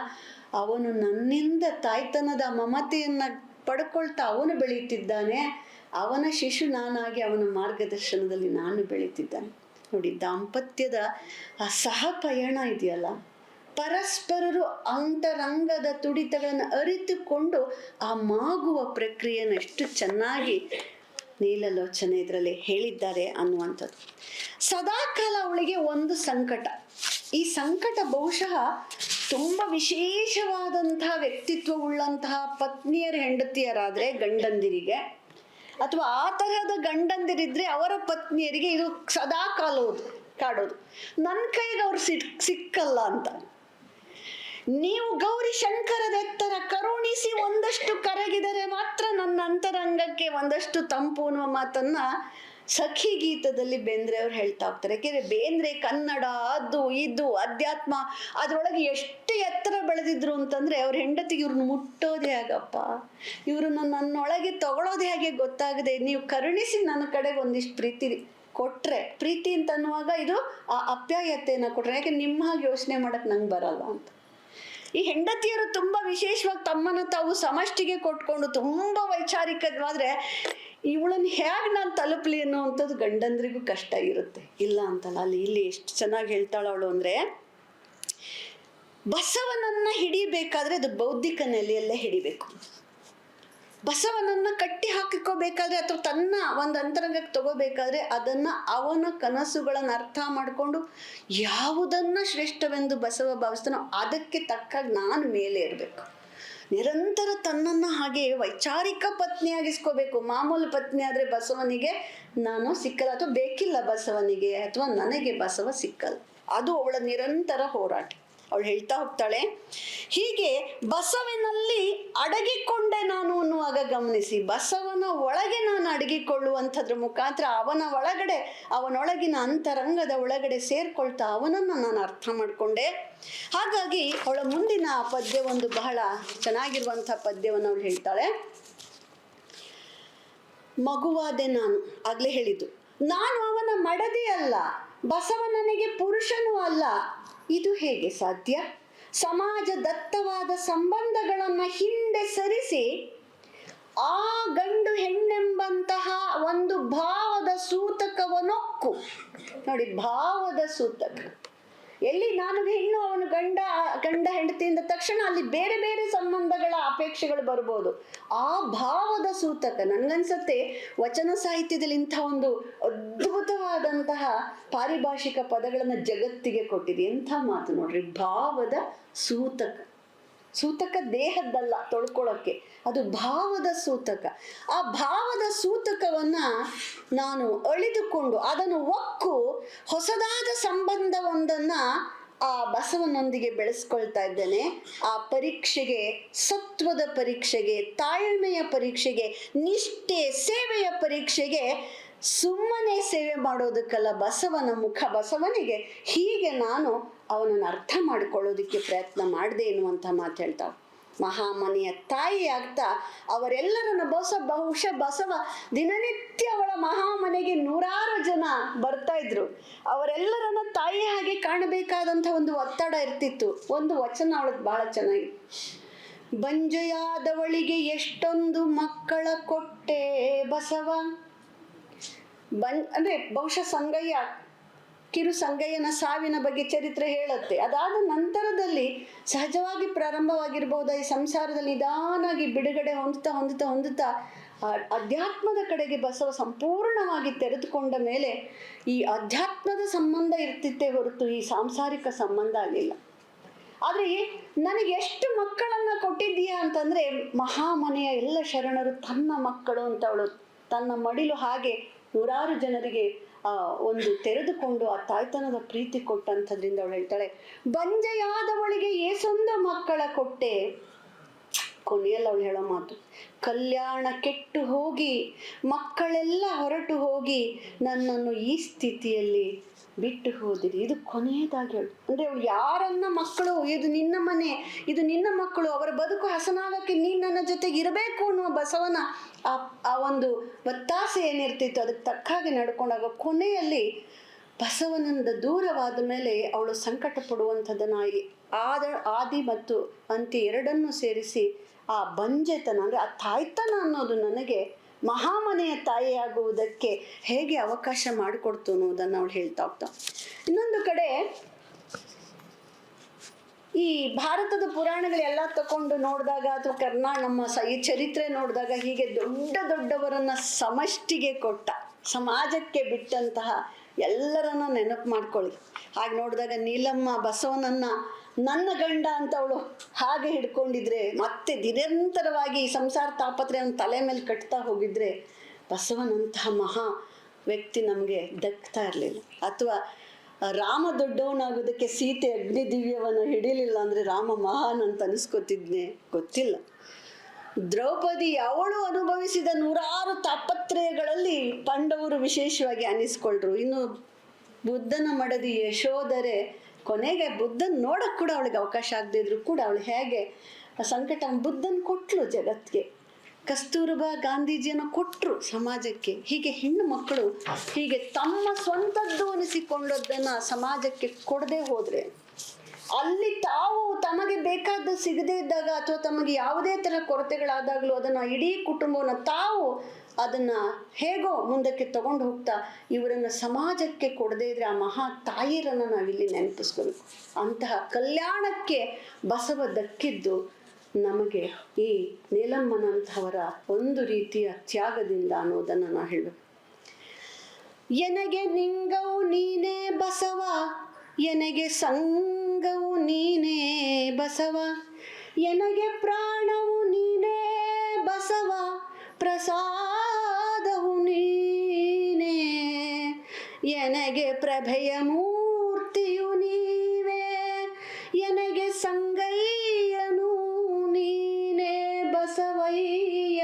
ಅವನು ನನ್ನಿಂದ ತಾಯ್ತನದ ಮಮತೆಯನ್ನ ಪಡ್ಕೊಳ್ತಾ ಅವನು ಬೆಳೀತಿದ್ದಾನೆ. ಅವನ ಶಿಶು ನಾನಾಗಿ ಅವನ ಮಾರ್ಗದರ್ಶನದಲ್ಲಿ ನಾನು ಬೆಳೀತಿದ್ದಾನೆ. ನೋಡಿ, ದಾಂಪತ್ಯದ ಆ ಸಹ ಪಯಣ ಇದೆಯಲ್ಲ, ಪರಸ್ಪರರು ಅಂತರಂಗದ ತುಡಿತಗಳನ್ನು ಅರಿತುಕೊಂಡು ಆ ಮಾಗುವ ಪ್ರಕ್ರಿಯೆಯನ್ನು ಎಷ್ಟು ಚೆನ್ನಾಗಿ ನೀಲಲೋಚನೆ ಇದರಲ್ಲಿ ಹೇಳಿದ್ದಾರೆ ಅನ್ನುವಂಥದ್ದು. ಸದಾಕಾಲ ಅವಳಿಗೆ ಒಂದು ಸಂಕಟ. ಈ ಸಂಕಟ ಬಹುಶಃ ತುಂಬ ವಿಶೇಷವಾದಂತಹ ವ್ಯಕ್ತಿತ್ವವುಳ್ಳಂತಹ ಪತ್ನಿಯರ ಹೆಂಡತಿಯರಾದರೆ ಗಂಡಂದಿರಿಗೆ, ಅಥವಾ ಆ ತರಹದ ಗಂಡಂದಿರಿದ್ರೆ ಅವರ ಪತ್ನಿಯರಿಗೆ ಇದು ಸದಾ ಕಾಡೋದು. ನನ್ನ ಕೈಗೆ ಅವ್ರು ಸಿಕ್ಕಲ್ಲ ಅಂತ. ನೀವು ಗೌರಿ ಶಂಕರದ ಎತ್ತರ ಕರುಣಿಸಿ ಒಂದಷ್ಟು ಕರಗಿದರೆ ಮಾತ್ರ ನನ್ನ ಅಂತರಂಗಕ್ಕೆ ಒಂದಷ್ಟು ತಂಪು ಅನ್ನುವ ಮಾತನ್ನ ಸಖಿ ಗೀತದಲ್ಲಿ ಬೇಂದ್ರೆ ಅವ್ರು ಹೇಳ್ತಾ ಹೋಗ್ತಾರೆ. ಯಾಕೆಂದ್ರೆ ಬೇಂದ್ರೆ ಕನ್ನಡ, ಅದು ಇದು ಅಧ್ಯಾತ್ಮ ಅದ್ರೊಳಗೆ ಎಷ್ಟು ಎತ್ತರ ಬೆಳೆದಿದ್ರು ಅಂತಂದ್ರೆ ಅವ್ರ ಹೆಂಡತಿಗೆ ಇವ್ರನ್ನ ಮುಟ್ಟೋದೇ ಆಗಪ್ಪ, ಇವ್ರನ್ನ ನನ್ನೊಳಗೆ ತಗೊಳ್ಳೋದೇ ಹಾಗೆ ಗೊತ್ತಾಗದೆ ನೀವು ಕರುಣಿಸಿ ನನ್ನ ಕಡೆಗೆ ಒಂದಿಷ್ಟು ಪ್ರೀತಿ ಕೊಟ್ರೆ, ಪ್ರೀತಿ ಅಂತ ಅನ್ನುವಾಗ ಇದು ಆ ಅಪ್ಯಾಯತೆಯನ್ನ ಕೊಟ್ರೆ, ಯಾಕೆ ನಿಮ್ಮ ಹಾಗೆ ಯೋಚನೆ ಮಾಡಕ್ ನಂಗೆ ಬರಲ್ಲ ಅಂತ. ಈ ಹೆಂಡತಿಯರು ತುಂಬಾ ವಿಶೇಷವಾಗಿ ತಮ್ಮನ್ನ ತಾವು ಸಮಷ್ಟಿಗೆ ಕೊಟ್ಕೊಂಡು ತುಂಬಾ ವೈಚಾರಿಕವಾದ್ರೆ ಇವಳನ್ನ ಹೇಗೆ ನಾನು ತಲುಪಲಿ ಅನ್ನುವಂಥದ್ದು ಗಂಡಂದ್ರಿಗೂ ಕಷ್ಟ ಇರುತ್ತೆ. ಇಲ್ಲ ಅಂತಲ್ಲ, ಇಲ್ಲಿ ಎಷ್ಟು ಚೆನ್ನಾಗಿ ಹೇಳ್ತಾಳ ಅವಳು ಅಂದ್ರೆ, ಬಸವನನ್ನ ಹಿಡಿಬೇಕಾದ್ರೆ ಅದು ಬೌದ್ಧಿಕ ನೆಲೆಯಲ್ಲೇ ಹಿಡಿಬೇಕು. ಬಸವನನ್ನ ಕಟ್ಟಿ ಹಾಕಿಕೋಬೇಕಾದ್ರೆ ಅಥವಾ ತನ್ನ ಒಂದು ಅಂತರಂಗಕ್ಕೆ ತಗೋಬೇಕಾದ್ರೆ ಅದನ್ನ ಅವನ ಕನಸುಗಳನ್ನ ಅರ್ಥ ಮಾಡಿಕೊಂಡು ಯಾವುದನ್ನ ಶ್ರೇಷ್ಠವೆಂದು ಬಸವ ಭಾವಿಸ್ತಾನೋ ಅದಕ್ಕೆ ತಕ್ಕಾಗಿ ನಾನು ಮೇಲೆ ಇರಬೇಕು. ನಿರಂತರ ತನ್ನನ್ನ ಹಾಗೆ ವೈಚಾರಿಕ ಪತ್ನಿಯಾಗಿಸ್ಕೋಬೇಕು. ಮಾಮೂಲು ಪತ್ನಿ ಆದ್ರೆ ಬಸವನಿಗೆ ನಾನು ಸಿಕ್ಕಲ್ಲ, ಅಥವಾ ಬೇಕಿಲ್ಲ ಬಸವನಿಗೆ, ಅಥವಾ ನನಗೆ ಬಸವ ಸಿಕ್ಕಲ್ಲ. ಅದು ಅವಳ ನಿರಂತರ ಹೋರಾಟ. ಅವಳು ಹೇಳ್ತಾ ಹೋಗ್ತಾಳೆ, ಹೀಗೆ ಬಸವನಲ್ಲಿ ಅಡಗಿಕೊಂಡೆ ನಾನು ಅನ್ನುವಾಗ ಗಮನಿಸಿ, ಬಸವನ ಒಳಗೆ ನಾನು ಅಡಗಿಕೊಳ್ಳುವಂಥದ್ರ ಮುಖಾಂತರ ಅವನೊಳಗಿನ ಅಂತರಂಗದ ಒಳಗಡೆ ಸೇರ್ಕೊಳ್ತಾ ಅವನನ್ನು ನಾನು ಅರ್ಥ ಮಾಡಿಕೊಂಡೆ. ಹಾಗಾಗಿ ಅವಳ ಮುಂದಿನ ಪದ್ಯ ಒಂದು ಬಹಳ ಚೆನ್ನಾಗಿರುವಂಥ ಪದ್ಯವನ್ನು ಅವಳು ಹೇಳ್ತಾಳೆ. ಮಗುವಾದೆ ನಾನು, ಆಗ್ಲೇ ಹೇಳಿದ್ದು, ನಾನು ಅವನ ಮಡದಿ ಅಲ್ಲ, ಬಸವ ನನಗೆ ಪುರುಷನೂ ಅಲ್ಲ. ಇದು ಹೇಗೆ ಸಾಧ್ಯ? ಸಮಾಜ ದತ್ತವಾದ ಸಂಬಂಧಗಳನ್ನ ಹಿಂದೆ ಸರಿಸಿ ಆ ಗಂಡು ಹೆಣ್ಣೆಂಬಂತಹ ಒಂದು ಭಾವದ ಸೂತಕವನ್ನೊಕ್ಕು. ನೋಡಿ, ಭಾವದ ಸೂತಕ ಎಲ್ಲಿ ನಾನು ಹೆಣ್ಣು ಅವನು ಗಂಡ ಹೆಂಡತಿಯಿಂದ ತಕ್ಷಣ ಅಲ್ಲಿ ಬೇರೆ ಬೇರೆ ಸಂಬಂಧಗಳ ಅಪೇಕ್ಷೆಗಳು ಬರ್ಬೋದು. ಆ ಭಾವದ ಸೂತಕ ನನ್ಗನ್ಸತ್ತೆ ವಚನ ಸಾಹಿತ್ಯದಲ್ಲಿ ಇಂಥ ಒಂದು ಅದ್ಭುತವಾದಂತಹ ಪಾರಿಭಾಷಿಕ ಪದಗಳನ್ನ ಜಗತ್ತಿಗೆ ಕೊಟ್ಟಿದೆ. ಎಂಥ ಮಾತು ನೋಡ್ರಿ, ಭಾವದ ಸೂತಕ. ಸೂತಕ ದೇಹದ್ದಲ್ಲ ತೊಳ್ಕೊಳ್ಳೋಕ್ಕೆ, ಅದು ಭಾವದ ಸೂತಕ. ಆ ಭಾವದ ಸೂತಕವನ್ನ ನಾನು ಅಳಿದುಕೊಂಡು ಅದನ್ನು ಒಕ್ಕು ಹೊಸದಾದ ಸಂಬಂಧವೊಂದನ್ನ ಆ ಬಸವನೊಂದಿಗೆ ಬೆಳೆಸ್ಕೊಳ್ತಾ ಇದ್ದೇನೆ. ಆ ಪರೀಕ್ಷೆಗೆ, ಸತ್ವದ ಪರೀಕ್ಷೆಗೆ, ತಾಳ್ಮೆಯ ಪರೀಕ್ಷೆಗೆ, ನಿಷ್ಠೆ ಸೇವೆಯ ಪರೀಕ್ಷೆಗೆ, ಸುಮ್ಮನೆ ಸೇವೆ ಮಾಡೋದಕ್ಕಲ್ಲ, ಬಸವನ ಮುಖ ಬಸವನಿಗೆ ಹೀಗೆ ನಾನು ಅವನನ್ನು ಅರ್ಥ ಮಾಡಿಕೊಳ್ಳೋದಕ್ಕೆ ಪ್ರಯತ್ನ ಮಾಡಿದೆ ಎನ್ನುವಂಥ ಮಾತು ಹೇಳ್ತಾಳೆ. ಮಹಾಮನೆಯ ತಾಯಿ ಆಗ್ತಾ ಅವರೆಲ್ಲರನ್ನ ಬಹುಶಃ ಬಸವ ದಿನನಿತ್ಯ ಅವಳ ಮಹಾಮನೆಗೆ ನೂರಾರು ಜನ ಬರ್ತಾ ಇದ್ರು. ಅವರೆಲ್ಲರನ್ನ ತಾಯಿ ಹಾಗೆ ಕಾಣಬೇಕಾದಂಥ ಒಂದು ಒತ್ತಡ ಇರ್ತಿತ್ತು. ಒಂದು ವಚನ ಅವಳದ್ ಬಹಳ ಚೆನ್ನಾಗಿ, ಬಂಜೆಯಾದವಳಿಗೆ ಎಷ್ಟೊಂದು ಮಕ್ಕಳ ಕೊಟ್ಟೆ ಬಸವ. ಅಂದ್ರೆ ಬಹುಶಃ ಕಿರು ಸಂಗಯ್ಯನ ಸಾವಿನ ಬಗ್ಗೆ ಚರಿತ್ರೆ ಹೇಳುತ್ತೆ. ಅದಾದ ನಂತರದಲ್ಲಿ ಸಹಜವಾಗಿ ಪ್ರಾರಂಭವಾಗಿರ್ಬಹುದು ಈ ಸಂಸಾರದಲ್ಲಿ ನಿಧಾನಾಗಿ ಬಿಡುಗಡೆ ಹೊಂದುತ್ತಾ ಅಧ್ಯಾತ್ಮದ ಕಡೆಗೆ ಬಸವ ಸಂಪೂರ್ಣವಾಗಿ ತೆರೆದುಕೊಂಡ ಮೇಲೆ ಈ ಅಧ್ಯಾತ್ಮದ ಸಂಬಂಧ ಇರ್ತಿತ್ತೇ ಹೊರತು ಈ ಸಾಂಸಾರಿಕ ಸಂಬಂಧ ಆಗಲಿಲ್ಲ. ಆದ್ರೆ ನನಗೆ ಎಷ್ಟು ಮಕ್ಕಳನ್ನ ಕೊಟ್ಟಿದ್ದೀಯಾ ಅಂತಂದ್ರೆ, ಮಹಾಮನೆಯ ಎಲ್ಲ ಶರಣರು ತನ್ನ ಮಕ್ಕಳು ಅಂತ ಅವಳು ತನ್ನ ಮಡಿಲು ಹಾಗೆ ನೂರಾರು ಜನರಿಗೆ ಒಂದು ತೆರೆದುಕೊಂಡು ಆ ತಾಯ್ತನದ ಪ್ರೀತಿ ಕೊಟ್ಟಂಥದ್ರಿಂದ ಅವಳು ಹೇಳ್ತಾಳೆ, ಬಂಜೆಯಾದವಳಿಗೆ ಏಸೊಂದು ಮಕ್ಕಳ ಕೊಟ್ಟೆ. ಕೊನೆಯಲ್ಲಿ ಅವಳು ಹೇಳೋ ಮಾತು, ಕಲ್ಯಾಣ ಕೆಟ್ಟು ಹೋಗಿ ಮಕ್ಕಳೆಲ್ಲ ಹೊರಟು ಹೋಗಿ ನನ್ನನ್ನು ಈ ಸ್ಥಿತಿಯಲ್ಲಿ ಬಿಟ್ಟು ಹೋದಿರಿ. ಇದು ಕೊನೆಯದಾಗಿ ಹೇಳು. ಅಂದ್ರೆ ಅವಳು ಯಾರನ್ನ ಮಕ್ಕಳು, ಇದು ನಿನ್ನ ಮನೆ, ಇದು ನಿನ್ನ ಮಕ್ಕಳು, ಅವರ ಬದುಕು ಹಸನಾಗಕ್ಕೆ ನೀನ್ ನನ್ನ ಜೊತೆಗೆ ಇರಬೇಕು ಅನ್ನುವ ಬಸವನ ಆ ಒಂದು ಒತ್ತಾಸೆ ಏನಿರ್ತಿತ್ತು ಅದಕ್ಕೆ ತಕ್ಕ ಹಾಗೆ ನಡ್ಕೊಂಡಾಗ ಕೊನೆಯಲ್ಲಿ ಬಸವನಿಂದ ದೂರವಾದ ಮೇಲೆ ಅವಳು ಸಂಕಟ ಪಡುವಂಥದ್ದನ್ನ ಆದಿ ಮತ್ತು ಅಂತ್ಯ ಎರಡನ್ನೂ ಸೇರಿಸಿ ಆ ಬಂಜೆತನ ಅಂದ್ರೆ ಆ ತಾಯ್ತನ ಅನ್ನೋದು ನನಗೆ ಮಹಾಮನೆಯ ತಾಯಿಯಾಗುವುದಕ್ಕೆ ಹೇಗೆ ಅವಕಾಶ ಮಾಡಿಕೊಡ್ತು ಅನ್ನೋದನ್ನು ಅವಳು ಹೇಳ್ತಾ ಹೋಗ್ತಾ. ಇನ್ನೊಂದು ಕಡೆ ಈ ಭಾರತದ ಪುರಾಣಗಳೆಲ್ಲ ತಕೊಂಡು ನೋಡಿದಾಗ ಅಥವಾ ನಮ್ಮ ಈ ಚರಿತ್ರೆ ನೋಡಿದಾಗ ಹೀಗೆ ದೊಡ್ಡ ದೊಡ್ಡವರನ್ನ ಸಮಷ್ಟಿಗೆ ಕೊಟ್ಟ, ಸಮಾಜಕ್ಕೆ ಬಿಟ್ಟಂತಹ ಎಲ್ಲರನ್ನ ನೆನಪು ಮಾಡ್ಕೊಳ್ಳಿ. ಹಾಗೆ ನೋಡಿದಾಗ ನೀಲಮ್ಮ ಬಸವನನ್ನ ನನ್ನ ಗಂಡ ಅಂತ ಅವಳು ಹಾಗೆ ಹಿಡ್ಕೊಂಡಿದ್ರೆ, ಮತ್ತೆ ನಿರಂತರವಾಗಿ ಸಂಸಾರ ತಾಪತ್ರೆಯನ್ನು ತಲೆ ಮೇಲೆ ಕಟ್ತಾ ಹೋಗಿದ್ರೆ ಬಸವನಂತಹ ಮಹಾ ವ್ಯಕ್ತಿ ನಮಗೆ ದಕ್ತಾ ಇರಲಿಲ್ಲ. ಅಥವಾ ರಾಮ ದೊಡ್ಡವನಾಗೋದಕ್ಕೆ ಸೀತೆ ಅಗ್ನಿ ದಿವ್ಯವನ್ನು ಹಿಡಿಲಿಲ್ಲ ಅಂದ್ರೆ ರಾಮ ಮಹಾನ್ ಅಂತ ಅನಿಸ್ಕೊತಿದ್ನೆ ಗೊತ್ತಿಲ್ಲ. ದ್ರೌಪದಿ ಅವಳು ಅನುಭವಿಸಿದ ನೂರಾರು ತಾಪತ್ರಯಗಳಲ್ಲಿ ಪಾಂಡವರು ವಿಶೇಷವಾಗಿ ಅನಿಸ್ಕೊಳ್ರು. ಇನ್ನು ಬುದ್ಧನ ಮಡದಿ ಯಶೋಧರೆ ಕೊನೆಗೆ ಬುದ್ಧನ್ ನೋಡಕ್ ಕೂಡ ಅವಳಿಗೆ ಅವಕಾಶ ಆಗದೆ ಇದ್ರು ಕೂಡ ಅವಳು ಹೇಗೆ ಸಂಕಟ ಬುದ್ಧನ್ ಕೊಟ್ಲು ಜಗತ್ಗೆ, ಕಸ್ತೂರಬಾ ಗಾಂಧೀಜಿಯನ್ನು ಕೊಟ್ರು ಸಮಾಜಕ್ಕೆ. ಹೀಗೆ ಹೆಣ್ಣು ಮಕ್ಕಳು ಹೀಗೆ ತಮ್ಮ ಸ್ವಂತದ್ದು ಅನಿಸಿಕೊಂಡದ್ದನ್ನ ಸಮಾಜಕ್ಕೆ ಕೊಡದೆ ಹೋದ್ರೆ, ಅಲ್ಲಿ ತಾವು ತಮಗೆ ಬೇಕಾದ ಸಿಗದೇ ಇದ್ದಾಗ ಅಥವಾ ತಮಗೆ ಯಾವುದೇ ತರ ಕೊರತೆಗಳಾದಾಗ್ಲೂ ಅದನ್ನ ಇಡೀ ಕುಟುಂಬವನ್ನ ತಾವು ಅದನ್ನ ಹೇಗೋ ಮುಂದಕ್ಕೆ ತಗೊಂಡು ಹೋಗ್ತಾ ಇವರನ್ನ ಸಮಾಜಕ್ಕೆ ಕೊಡದೇ ಇದ್ರೆ ಆ ಮಹಾ ತಾಯಿರನ್ನ ನಾವಿಲ್ಲಿ ನೆನಪಿಸ್ಕೋಬೇಕು. ಅಂತಹ ಕಲ್ಯಾಣಕ್ಕೆ ಬಸವ ದಕ್ಕಿದ್ದು ನಮಗೆ ಈ ನೀಲಮ್ಮನಂತಹವರ ಒಂದು ರೀತಿಯ ತ್ಯಾಗದಿಂದ ಅನ್ನೋದನ್ನ ನಾ ಹೇಳಬೇಕು. ಎನಗೆ ನಿಂಗವು ನೀನೇ ಬಸವ, ಎನಗೆ ಸಂಗವು ನೀನೇ ಬಸವ, ಎನಗೆ ಪ್ರಾಣವು ನೀನೇ ಬಸವ, ಪ್ರಸಾದವು ನೀನೇ, ಎನಗೆ ಪ್ರಭೆಯ ಮೂರ್ತಿಯು ನೀವೇ, ಎನಗೆ ಸಂಗಯ್ಯನು ನೀನೇ ಬಸವಯ್ಯ,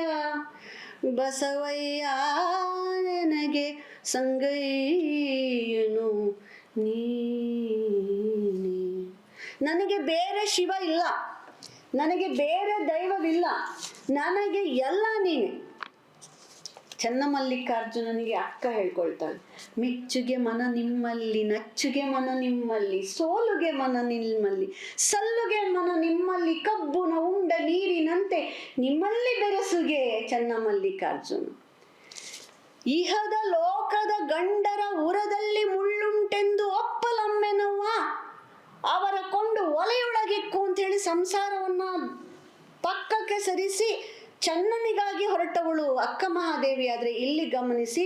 ಬಸವಯ್ಯ ನನಗೆ ಸಂಗಯ್ಯನು ನೀನೇ. ನನಗೆ ಬೇರೆ ಶಿವ ಇಲ್ಲ, ನನಗೆ ಬೇರೆ ದೈವವಿಲ್ಲ, ನನಗೆ ಎಲ್ಲ ನೀನೆ. ಚನ್ನಮಲ್ಲಿಕಾರ್ಜುನನಿಗೆ ಅಕ್ಕ ಹೇಳ್ಕೊಳ್ತಾಳೆ, ಮೆಚ್ಚುಗೆ ಮನ ನಿಮ್ಮಲ್ಲಿ, ನಚ್ಚುಗೆ ಮನ ನಿಮ್ಮಲ್ಲಿ, ಸೋಲುಗೆ ಮನ ನಿಮ್ಮಲ್ಲಿ, ಸಲ್ಲುಗೆ ಮನ ನಿಮ್ಮಲ್ಲಿ, ಕಬ್ಬುನ ಉಂಡ ನೀರಿನಂತೆ ನಿಮ್ಮಲ್ಲಿ ಬೆರೆಸುಗೆ ಚನ್ನಮಲ್ಲಿಕಾರ್ಜುನ. ಇಹದ ಲೋಕದ ಗಂಡರ ಉರದಲ್ಲಿ ಮುಳ್ಳುಂಟೆಂದು ಒಪ್ಪಲಮ್ಮೆನವ್ವ, ಅವರ ಕೊಂಡು ಒಲೆಯೊಳಗಿಕ್ಕು ಅಂತೇಳಿ ಸಂಸಾರವನ್ನ ಪಕ್ಕಕ್ಕೆ ಸರಿಸಿ ಚನ್ನನಿಗಾಗಿ ಹೊರಟವಳು ಅಕ್ಕ ಮಹಾದೇವಿ. ಆದ್ರೆ ಇಲ್ಲಿ ಗಮನಿಸಿ,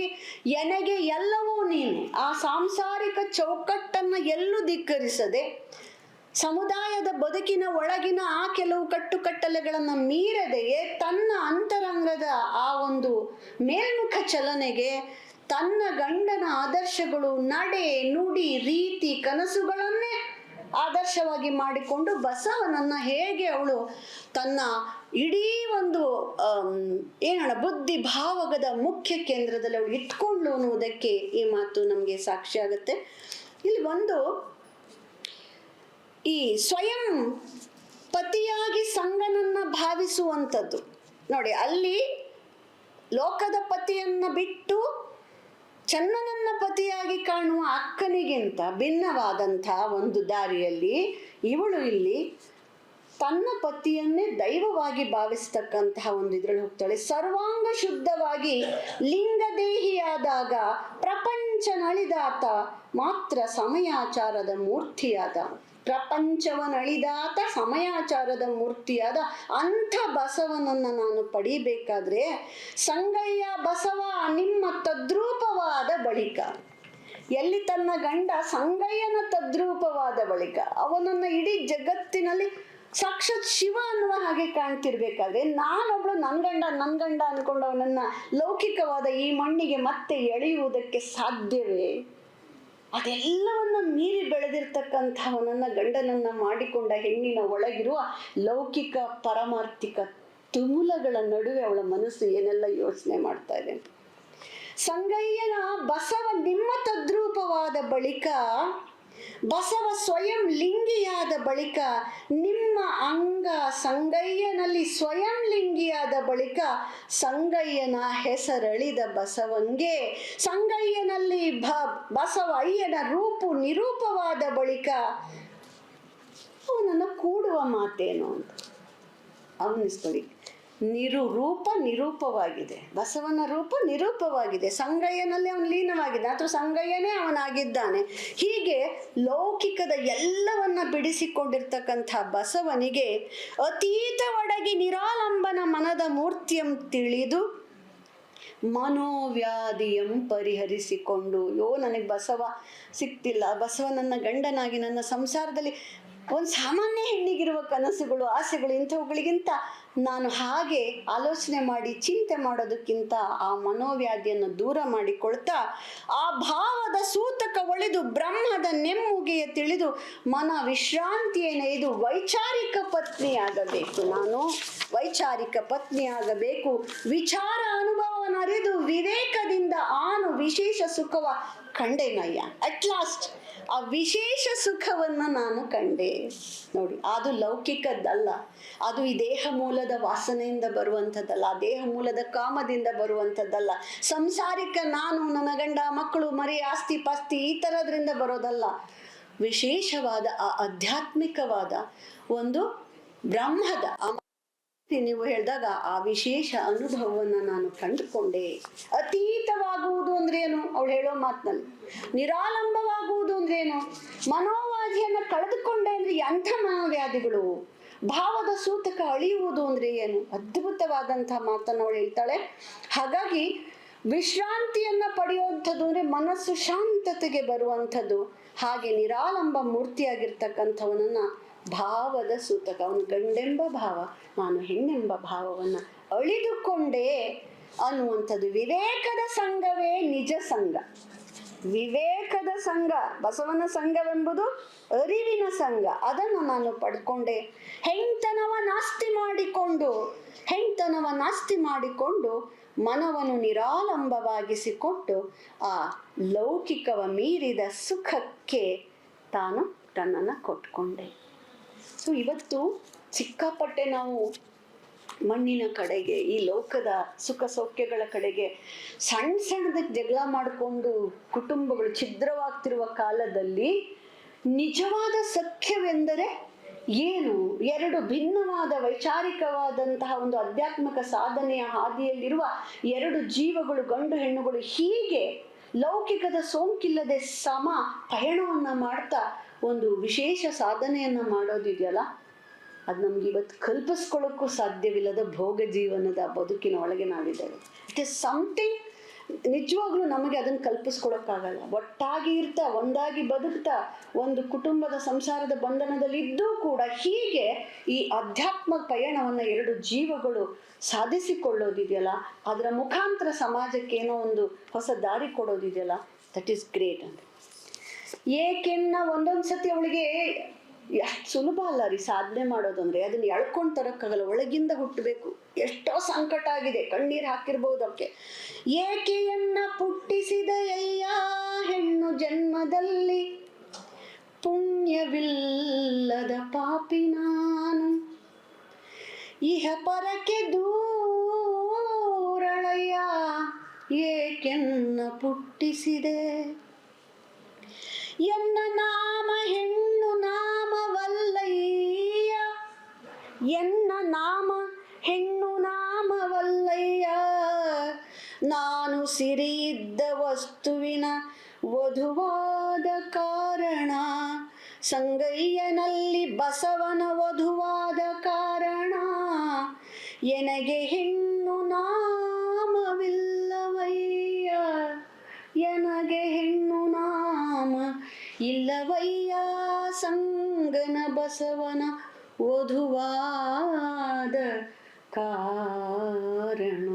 ಎನಗೆ ಎಲ್ಲವೂ ನೀನೆ, ಆ ಸಾಂಸಾರಿಕ ಚೌಕಟ್ಟನ್ನ ಎಲ್ಲೂ ಧಿಕ್ಕರಿಸದೆ ಸಮುದಾಯದ ಬದುಕಿನ ಒಳಗಿನ ಆ ಕೆಲವು ಕಟ್ಟುಕಟ್ಟಲೆಗಳನ್ನ ಮೀರದೆಯೇ ತನ್ನ ಅಂತರಂಗದ ಆ ಒಂದು ಮೇಲ್ಮುಖ ಚಲನೆಗೆ ತನ್ನ ಗಂಡನ ಆದರ್ಶಗಳು, ನಡೆ, ನುಡಿ, ರೀತಿ, ಕನಸುಗಳನ್ನೇ ಆದರ್ಶವಾಗಿ ಮಾಡಿಕೊಂಡು ಬಸವನನ್ನ ಹೇಗೆ ಅವಳು ತನ್ನ ಇಡೀ ಒಂದು ಬುದ್ಧಿ ಭಾವಗದ ಮುಖ್ಯ ಕೇಂದ್ರದಲ್ಲಿ ಅವಳು ಇಟ್ಕೊಂಡ್ಲು ಅನ್ನುವುದಕ್ಕೆ ಈ ಮಾತು ನಮಗೆ ಸಾಕ್ಷಿ ಆಗುತ್ತೆ. ಇಲ್ಲಿ ಒಂದು ಈ ಸ್ವಯಂ ಪತಿಯಾಗಿ ಸಂಗನನ್ನ ಭಾವಿಸುವಂಥದ್ದು ನೋಡಿ, ಅಲ್ಲಿ ಲೋಕದ ಪತಿಯನ್ನ ಬಿಟ್ಟು ಚನ್ನನನ್ನ ಪತಿಯಾಗಿ ಕಾಣುವ ಅಕ್ಕನಿಗಿಂತ ಭಿನ್ನವಾದಂಥ ಒಂದು ದಾರಿಯಲ್ಲಿ ಇವಳು ಇಲ್ಲಿ ತನ್ನ ಪತಿಯನ್ನೇ ದೈವವಾಗಿ ಭಾವಿಸ್ತಕ್ಕಂತಹ ಒಂದು ಇದ್ರಲ್ಲಿ ಹೋಗ್ತಾಳೆ. ಸರ್ವಾಂಗ ಶುದ್ಧವಾಗಿ ಲಿಂಗದೇಹಿಯಾದಾಗ ಪ್ರಪಂಚ ನಳಿದಾತ ಮಾತ್ರ ಸಮಯಾಚಾರದ ಮೂರ್ತಿಯಾದ, ಪ್ರಪಂಚವನಳಿದಾತ ಸಮಯಾಚಾರದ ಮೂರ್ತಿಯಾದ ಅಂಥ ಬಸವನನ್ನ ನಾನು ಪಡಿಬೇಕಾದ್ರೆ ಸಂಗಯ್ಯ ಬಸವ ನಿಮ್ಮ ತದ್ರೂಪವಾದ ಬಳಿಕ ಎಲ್ಲಿ ತನ್ನ ಗಂಡ ಸಂಗಯ್ಯನ ತದ್ರೂಪವಾದ ಬಳಿಕ ಅವನನ್ನ ಇಡೀ ಜಗತ್ತಿನಲ್ಲಿ ಸಾಕ್ಷಾತ್ ಶಿವ ಅನ್ನುವ ಹಾಗೆ ಕಾಣ್ತಿರ್ಬೇಕಾದ್ರೆ ನಾನೊಬ್ಳು ನನ್ ಗಂಡ ಅನ್ಕೊಂಡು ಅವನನ್ನ ಲೌಕಿಕವಾದ ಈ ಮಣ್ಣಿಗೆ ಮತ್ತೆ ಎಳೆಯುವುದಕ್ಕೆ ಸಾಧ್ಯವೇ? ಅದೆಲ್ಲವನ್ನ ಮೀರಿ ಬೆಳೆದಿರ್ತಕ್ಕಂಥವನನ್ನ ಗಂಡನನ್ನ ಮಾಡಿಕೊಂಡ ಹೆಣ್ಣಿನ ಒಳಗಿರುವ ಲೌಕಿಕ ಪಾರಮಾರ್ಥಿಕ ತುಮುಲಗಳ ನಡುವೆ ಅವಳ ಮನಸ್ಸು ಏನೆಲ್ಲ ಯೋಚನೆ ಮಾಡ್ತಾ ಇದೆ. ಸಂಗಯ್ಯನ ಬಸವ ನಿಮ್ಮ ತದ್ರೂಪವಾದ ಬಳಿಕ, ಬಸವ ಸ್ವಯಂ ಲಿಂಗಿಯಾದ ಬಳಿಕ, ನಿಮ್ಮ ಅಂಗ ಸಂಗಯ್ಯನಲ್ಲಿ ಸ್ವಯಂ ಲಿಂಗಿಯಾದ ಬಳಿಕ, ಸಂಗಯ್ಯನ ಹೆಸರಳಿದ ಬಸವಂಗೆ ಸಂಗಯ್ಯನಲ್ಲಿ ಬಸವ ಅಯ್ಯನ ರೂಪು ನಿರೂಪವಾದ ಬಳಿಕ ಅವನನ್ನು ಕೂಡುವ ಮಾತೇನು ಅಂತ ಅವನಿಸ್ಕೊಳ್ಳಿ. ರೂಪ ನಿರೂಪವಾಗಿದೆ, ಬಸವನ ರೂಪ ನಿರೂಪವಾಗಿದೆ, ಸಂಗಯ್ಯನಲ್ಲಿ ಅವನು ಲೀನವಾಗಿದೆ ಅಥವಾ ಸಂಗಯ್ಯನೇ ಅವನಾಗಿದ್ದಾನೆ. ಹೀಗೆ ಲೌಕಿಕದ ಎಲ್ಲವನ್ನ ಬಿಡಿಸಿಕೊಂಡಿರ್ತಕ್ಕಂಥ ಬಸವನಿಗೆ ಅತೀತ ಒಡಗಿ ನಿರಾಲಂಬನ ಮನದ ಮೂರ್ತಿಯಂ ತಿಳಿದು ಮನೋವ್ಯಾಧಿಯಂ ಪರಿಹರಿಸಿಕೊಂಡು, ನನಗೆ ಬಸವ ಸಿಕ್ತಿಲ್ಲ, ಬಸವ ನನ್ನ ಗಂಡನಾಗಿ ನನ್ನ ಸಂಸಾರದಲ್ಲಿ ಒಂದು ಸಾಮಾನ್ಯ ಹೆಣ್ಣಿಗಿರುವ ಕನಸುಗಳು ಆಸೆಗಳು ಇಂಥವುಗಳಿಗಿಂತ ನಾನು ಹಾಗೆ ಆಲೋಚನೆ ಮಾಡಿ ಚಿಂತೆ ಮಾಡೋದಕ್ಕಿಂತ ಆ ಮನೋವ್ಯಾಧಿಯನ್ನು ದೂರ ಮಾಡಿಕೊಳ್ತಾ ಆ ಭಾವದ ಸೂತಕ ಒಳೆದು ಬ್ರಹ್ಮದ ನೆಮ್ಮುಗೆಯ ತಿಳಿದು ಮನ ವಿಶ್ರಾಂತಿಯನ್ನು ಇದು ವೈಚಾರಿಕ ಪತ್ನಿಯಾಗಬೇಕು, ನಾನು ವೈಚಾರಿಕ ಪತ್ನಿಯಾಗಬೇಕು, ವಿಚಾರ ಅನುಭವವನ್ನು ಅರಿದು ವಿವೇಕದಿಂದ ಆನು ವಿಶೇಷ ಸುಖವ ಕಂಡೆನಯ್ಯ. ಅಟ್ ಲಾಸ್ಟ್ ಆ ವಿಶೇಷ ಸುಖವನ್ನ ನಾನು ಕಂಡೆ. ನೋಡಿ, ಅದು ಲೌಕಿಕದ್ದಲ್ಲ, ಅದು ಈ ದೇಹ ಮೂಲದ ವಾಸನೆಯಿಂದ ಬರುವಂಥದ್ದಲ್ಲ, ಆ ದೇಹ ಮೂಲದ ಕಾಮದಿಂದ ಬರುವಂಥದ್ದಲ್ಲ, ಸಂಸಾರಿಕ ನಾನು ನನ್ನ ಗಂಡ ಮಕ್ಕಳು ಮರಿ ಆಸ್ತಿ ಪಾಸ್ತಿ ಈ ಥರದ್ರಿಂದ ಬರೋದಲ್ಲ. ವಿಶೇಷವಾದ ಆ ಆಧ್ಯಾತ್ಮಿಕವಾದ ಒಂದು ಬ್ರಹ್ಮದ ನೀವು ಹೇಳಿದಾಗ ಆ ವಿಶೇಷ ಅನುಭವವನ್ನು ನಾನು ಕಂಡುಕೊಂಡೆ. ಅತೀತವಾಗುವುದು ಅಂದ್ರೆ ಏನು? ಅವಳು ಹೇಳೋ ಮಾತಿನಲ್ಲಿ ನಿರಾಲಂಬವಾಗುವುದು ಅಂದ್ರೆ ಏನು? ಮನೋವ್ಯಾಧಿಯನ್ನು ಕಳೆದುಕೊಂಡೆ ಅಂದ್ರೆ ಎಂಥ ಮನೋವ್ಯಾಧಿಗಳು? ಭಾವದ ಸೂತಕ ಅಳಿಯುವುದು ಅಂದ್ರೆ ಏನು? ಅದ್ಭುತವಾದಂತಹ ಮಾತನ್ನು ಅವಳು ಹೇಳ್ತಾಳೆ. ಹಾಗಾಗಿ ವಿಶ್ರಾಂತಿಯನ್ನ ಪಡೆಯುವಂಥದ್ದು ಅಂದ್ರೆ ಮನಸ್ಸು ಶಾಂತತೆಗೆ ಬರುವಂಥದ್ದು. ಹಾಗೆ ನಿರಾಲಂಬ ಮೂರ್ತಿಯಾಗಿರ್ತಕ್ಕಂಥವನನ್ನ ಭಾವದ ಸೂತಕ, ಅವನು ಗಂಡೆಂಬ ಭಾವ, ನಾನು ಹೆಣ್ಣೆಂಬ ಭಾವವನ್ನು ಅಳಿದುಕೊಂಡೇ ಅನ್ನುವಂಥದ್ದು. ವಿವೇಕದ ಸಂಘವೇ ನಿಜ ಸಂಘ. ವಿವೇಕದ ಸಂಘ, ಬಸವನ ಸಂಘವೆಂಬುದು ಅರಿವಿನ ಸಂಘ, ಅದನ್ನು ನಾನು ಪಡ್ಕೊಂಡೆ. ಹೆಣ್ತನವ ನಾಸ್ತಿ ಮಾಡಿಕೊಂಡು ಮನವನ್ನು ನಿರಾಲಂಬವಾಗಿಸಿಕೊಟ್ಟು ಆ ಲೌಕಿಕವ ಮೀರಿದ ಸುಖಕ್ಕೆ ತಾನು ತನ್ನನ್ನು ಕೊಟ್ಕೊಂಡೆ. ಸೊ ಇವತ್ತು ಸಿಕ್ಕಾಪಟ್ಟೆ ನಾವು ಮಣ್ಣಿನ ಕಡೆಗೆ, ಈ ಲೋಕದ ಸುಖ ಸೌಖ್ಯಗಳ ಕಡೆಗೆ ಸಣ್ಣದಕ್ಕೆ ಜಗಳ ಮಾಡಿಕೊಂಡು ಕುಟುಂಬಗಳು ಛಿದ್ರವಾಗ್ತಿರುವ ಕಾಲದಲ್ಲಿ ನಿಜವಾದ ಸಖ್ಯವೆಂದರೆ ಏನು? ಎರಡು ಭಿನ್ನವಾದ ವೈಚಾರಿಕವಾದಂತಹ ಒಂದು ಆಧ್ಯಾತ್ಮಿಕ ಸಾಧನೆಯ ಹಾದಿಯಲ್ಲಿರುವ ಎರಡು ಜೀವಗಳು, ಗಂಡು ಹೆಣ್ಣುಗಳು, ಹೀಗೆ ಲೌಕಿಕದ ಸೋಂಕಿಲ್ಲದೆ ಸಮ ಪಯಣವನ್ನ ಮಾಡ್ತಾ ಒಂದು ವಿಶೇಷ ಸಾಧನೆಯನ್ನ ಮಾಡೋದಿದೆಯಲ್ಲ, ಅದು ನಮ್ಗೆ ಇವತ್ತು ಕಲ್ಪಿಸ್ಕೊಳ್ಳೋಕ್ಕೂ ಸಾಧ್ಯವಿಲ್ಲದ ಭೋಗ ಜೀವನದ ಬದುಕಿನ ಒಳಗೆ ನಾವಿದ್ದೇವೆ. ಇಟ್ ಇಸ್ ಸಮಥಿಂಗ್ ನಿಜವಾಗ್ಲೂ ನಮಗೆ ಅದನ್ನು ಕಲ್ಪಿಸ್ಕೊಳಕ್ಕಾಗಲ್ಲ. ಒಟ್ಟಾಗಿ ಇರ್ತಾ ಒಂದಾಗಿ ಬದುಕ್ತಾ ಒಂದು ಕುಟುಂಬದ ಸಂಸಾರದ ಬಂಧನದಲ್ಲಿ ಇದ್ದೂ ಕೂಡ ಹೀಗೆ ಈ ಅಧ್ಯಾತ್ಮ ಪಯಣವನ್ನ ಎರಡು ಜೀವಗಳು ಸಾಧಿಸಿಕೊಳ್ಳೋದಿದೆಯಲ್ಲ, ಅದರ ಮುಖಾಂತರ ಸಮಾಜಕ್ಕೆ ಏನೋ ಒಂದು ಹೊಸ ದಾರಿ ಕೊಡೋದಿದೆಯಲ್ಲ, ದಟ್ ಈಸ್ ಗ್ರೇಟ್ ಅಂತ. ಏಕೆನ್ನ ಒಂದೊಂದ್ಸತಿ ಅವಳಿಗೆ ಎಷ್ಟು ಸುಲಭ ಅಲ್ಲ ರೀ ಸಾಧನೆ ಮಾಡೋದು ಅಂದ್ರೆ, ಅದನ್ನ ಎಳ್ಕೊಂಡು ತರಕ್ಕಾಗಲ್ಲ, ಒಳಗಿಂದ ಹುಟ್ಟಬೇಕು. ಎಷ್ಟೋ ಸಂಕಟ ಆಗಿದೆ, ಕಣ್ಣೀರು ಹಾಕಿರ್ಬೋದು ಅವಕ್ಕೆ. ಏಕೆಯನ್ನ ಪುಟ್ಟಿಸಿದ ಎಲ್ಲ ಹೆಣ್ಣು ಜನ್ಮದಲ್ಲಿ ಪುಣ್ಯವಿಲ್ಲದ ಪಾಪಿ ನಾನು, ಇಹ ಪರಕ್ಕೆ ದೂರಳಯ್ಯ ಏಕೆನ್ನ ಪುಟ್ಟಿಸಿದೆ. ಎನ್ನ ನಾಮ ಹೆಣ್ಣು ನಾಮವಲ್ಲಯ್ಯ, ಎನ್ನ ನಾಮ ಹೆಣ್ಣು ನಾಮವಲ್ಲಯ್ಯ, ನಾನು ಸಿರಿಯಿದ್ದ ವಸ್ತುವಿನ ವಧುವಾದ ಕಾರಣ, ಸಂಗಯ್ಯನಲ್ಲಿ ಬಸವನ ವಧುವಾದ ಕಾರಣ, ಎನಗೆ ಹೆಣ್ಣು ನಾಮವಿಲ್ಲವಯ್ಯ, ಎನಗೆ ಹೆಣ್ಣು ನಾಮ ಬಸವನ ವಧುವಾದ ಕಾರಣ.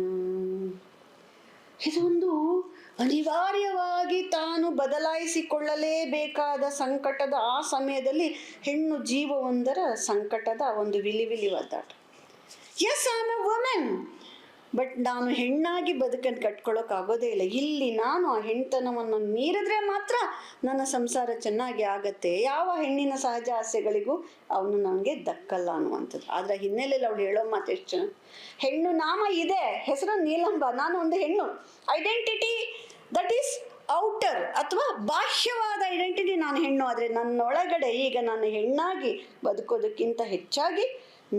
ಇದೊಂದು ಅನಿವಾರ್ಯವಾಗಿ ತಾನು ಬದಲಾಯಿಸಿಕೊಳ್ಳಲೇಬೇಕಾದ ಸಂಕಟದ ಆ ಸಮಯದಲ್ಲಿ ಹೆಣ್ಣು ಜೀವವೊಂದರ ಸಂಕಟದ ಒಂದು ವಿಲಿ ಒದ್ದಾಟ. Yes, I am a women, but ನಾನು ಹೆಣ್ಣಾಗಿ ಬದುಕನ್ನು ಕಟ್ಕೊಳ್ಳೋಕ್ಕಾಗೋದೇ ಇಲ್ಲ. ಇಲ್ಲಿ ನಾನು ಆ ಹೆಣ್ತನವನ್ನು ಮೀರಿದ್ರೆ ಮಾತ್ರ ನನ್ನ ಸಂಸಾರ ಚೆನ್ನಾಗಿ ಆಗತ್ತೆ. ಯಾವ ಹೆಣ್ಣಿನ ಸಹಜ ಆಸೆಗಳಿಗೂ ಅವನು ನನಗೆ ದಕ್ಕಲ್ಲ ಅನ್ನುವಂಥದ್ದು. ಆದರೆ ಹಿನ್ನೆಲೆಯಲ್ಲಿ ಅವಳು ಹೇಳೋ ಮಾತು ಎಷ್ಟು ಚೆನ್ನಾಗಿ, ಹೆಣ್ಣು ನಾಮ ಇದೆ, ಹೆಸರು ನೀಲಂಬ, ನಾನು ಒಂದು ಹೆಣ್ಣು. ಐಡೆಂಟಿಟಿ ದಟ್ ಈಸ್ ಔಟರ್ ಅಥವಾ ಬಾಹ್ಯವಾದ ಐಡೆಂಟಿಟಿ, ನಾನು ಹೆಣ್ಣು. ಆದರೆ ನನ್ನೊಳಗಡೆ ಈಗ ನಾನು ಹೆಣ್ಣಾಗಿ ಬದುಕೋದಕ್ಕಿಂತ ಹೆಚ್ಚಾಗಿ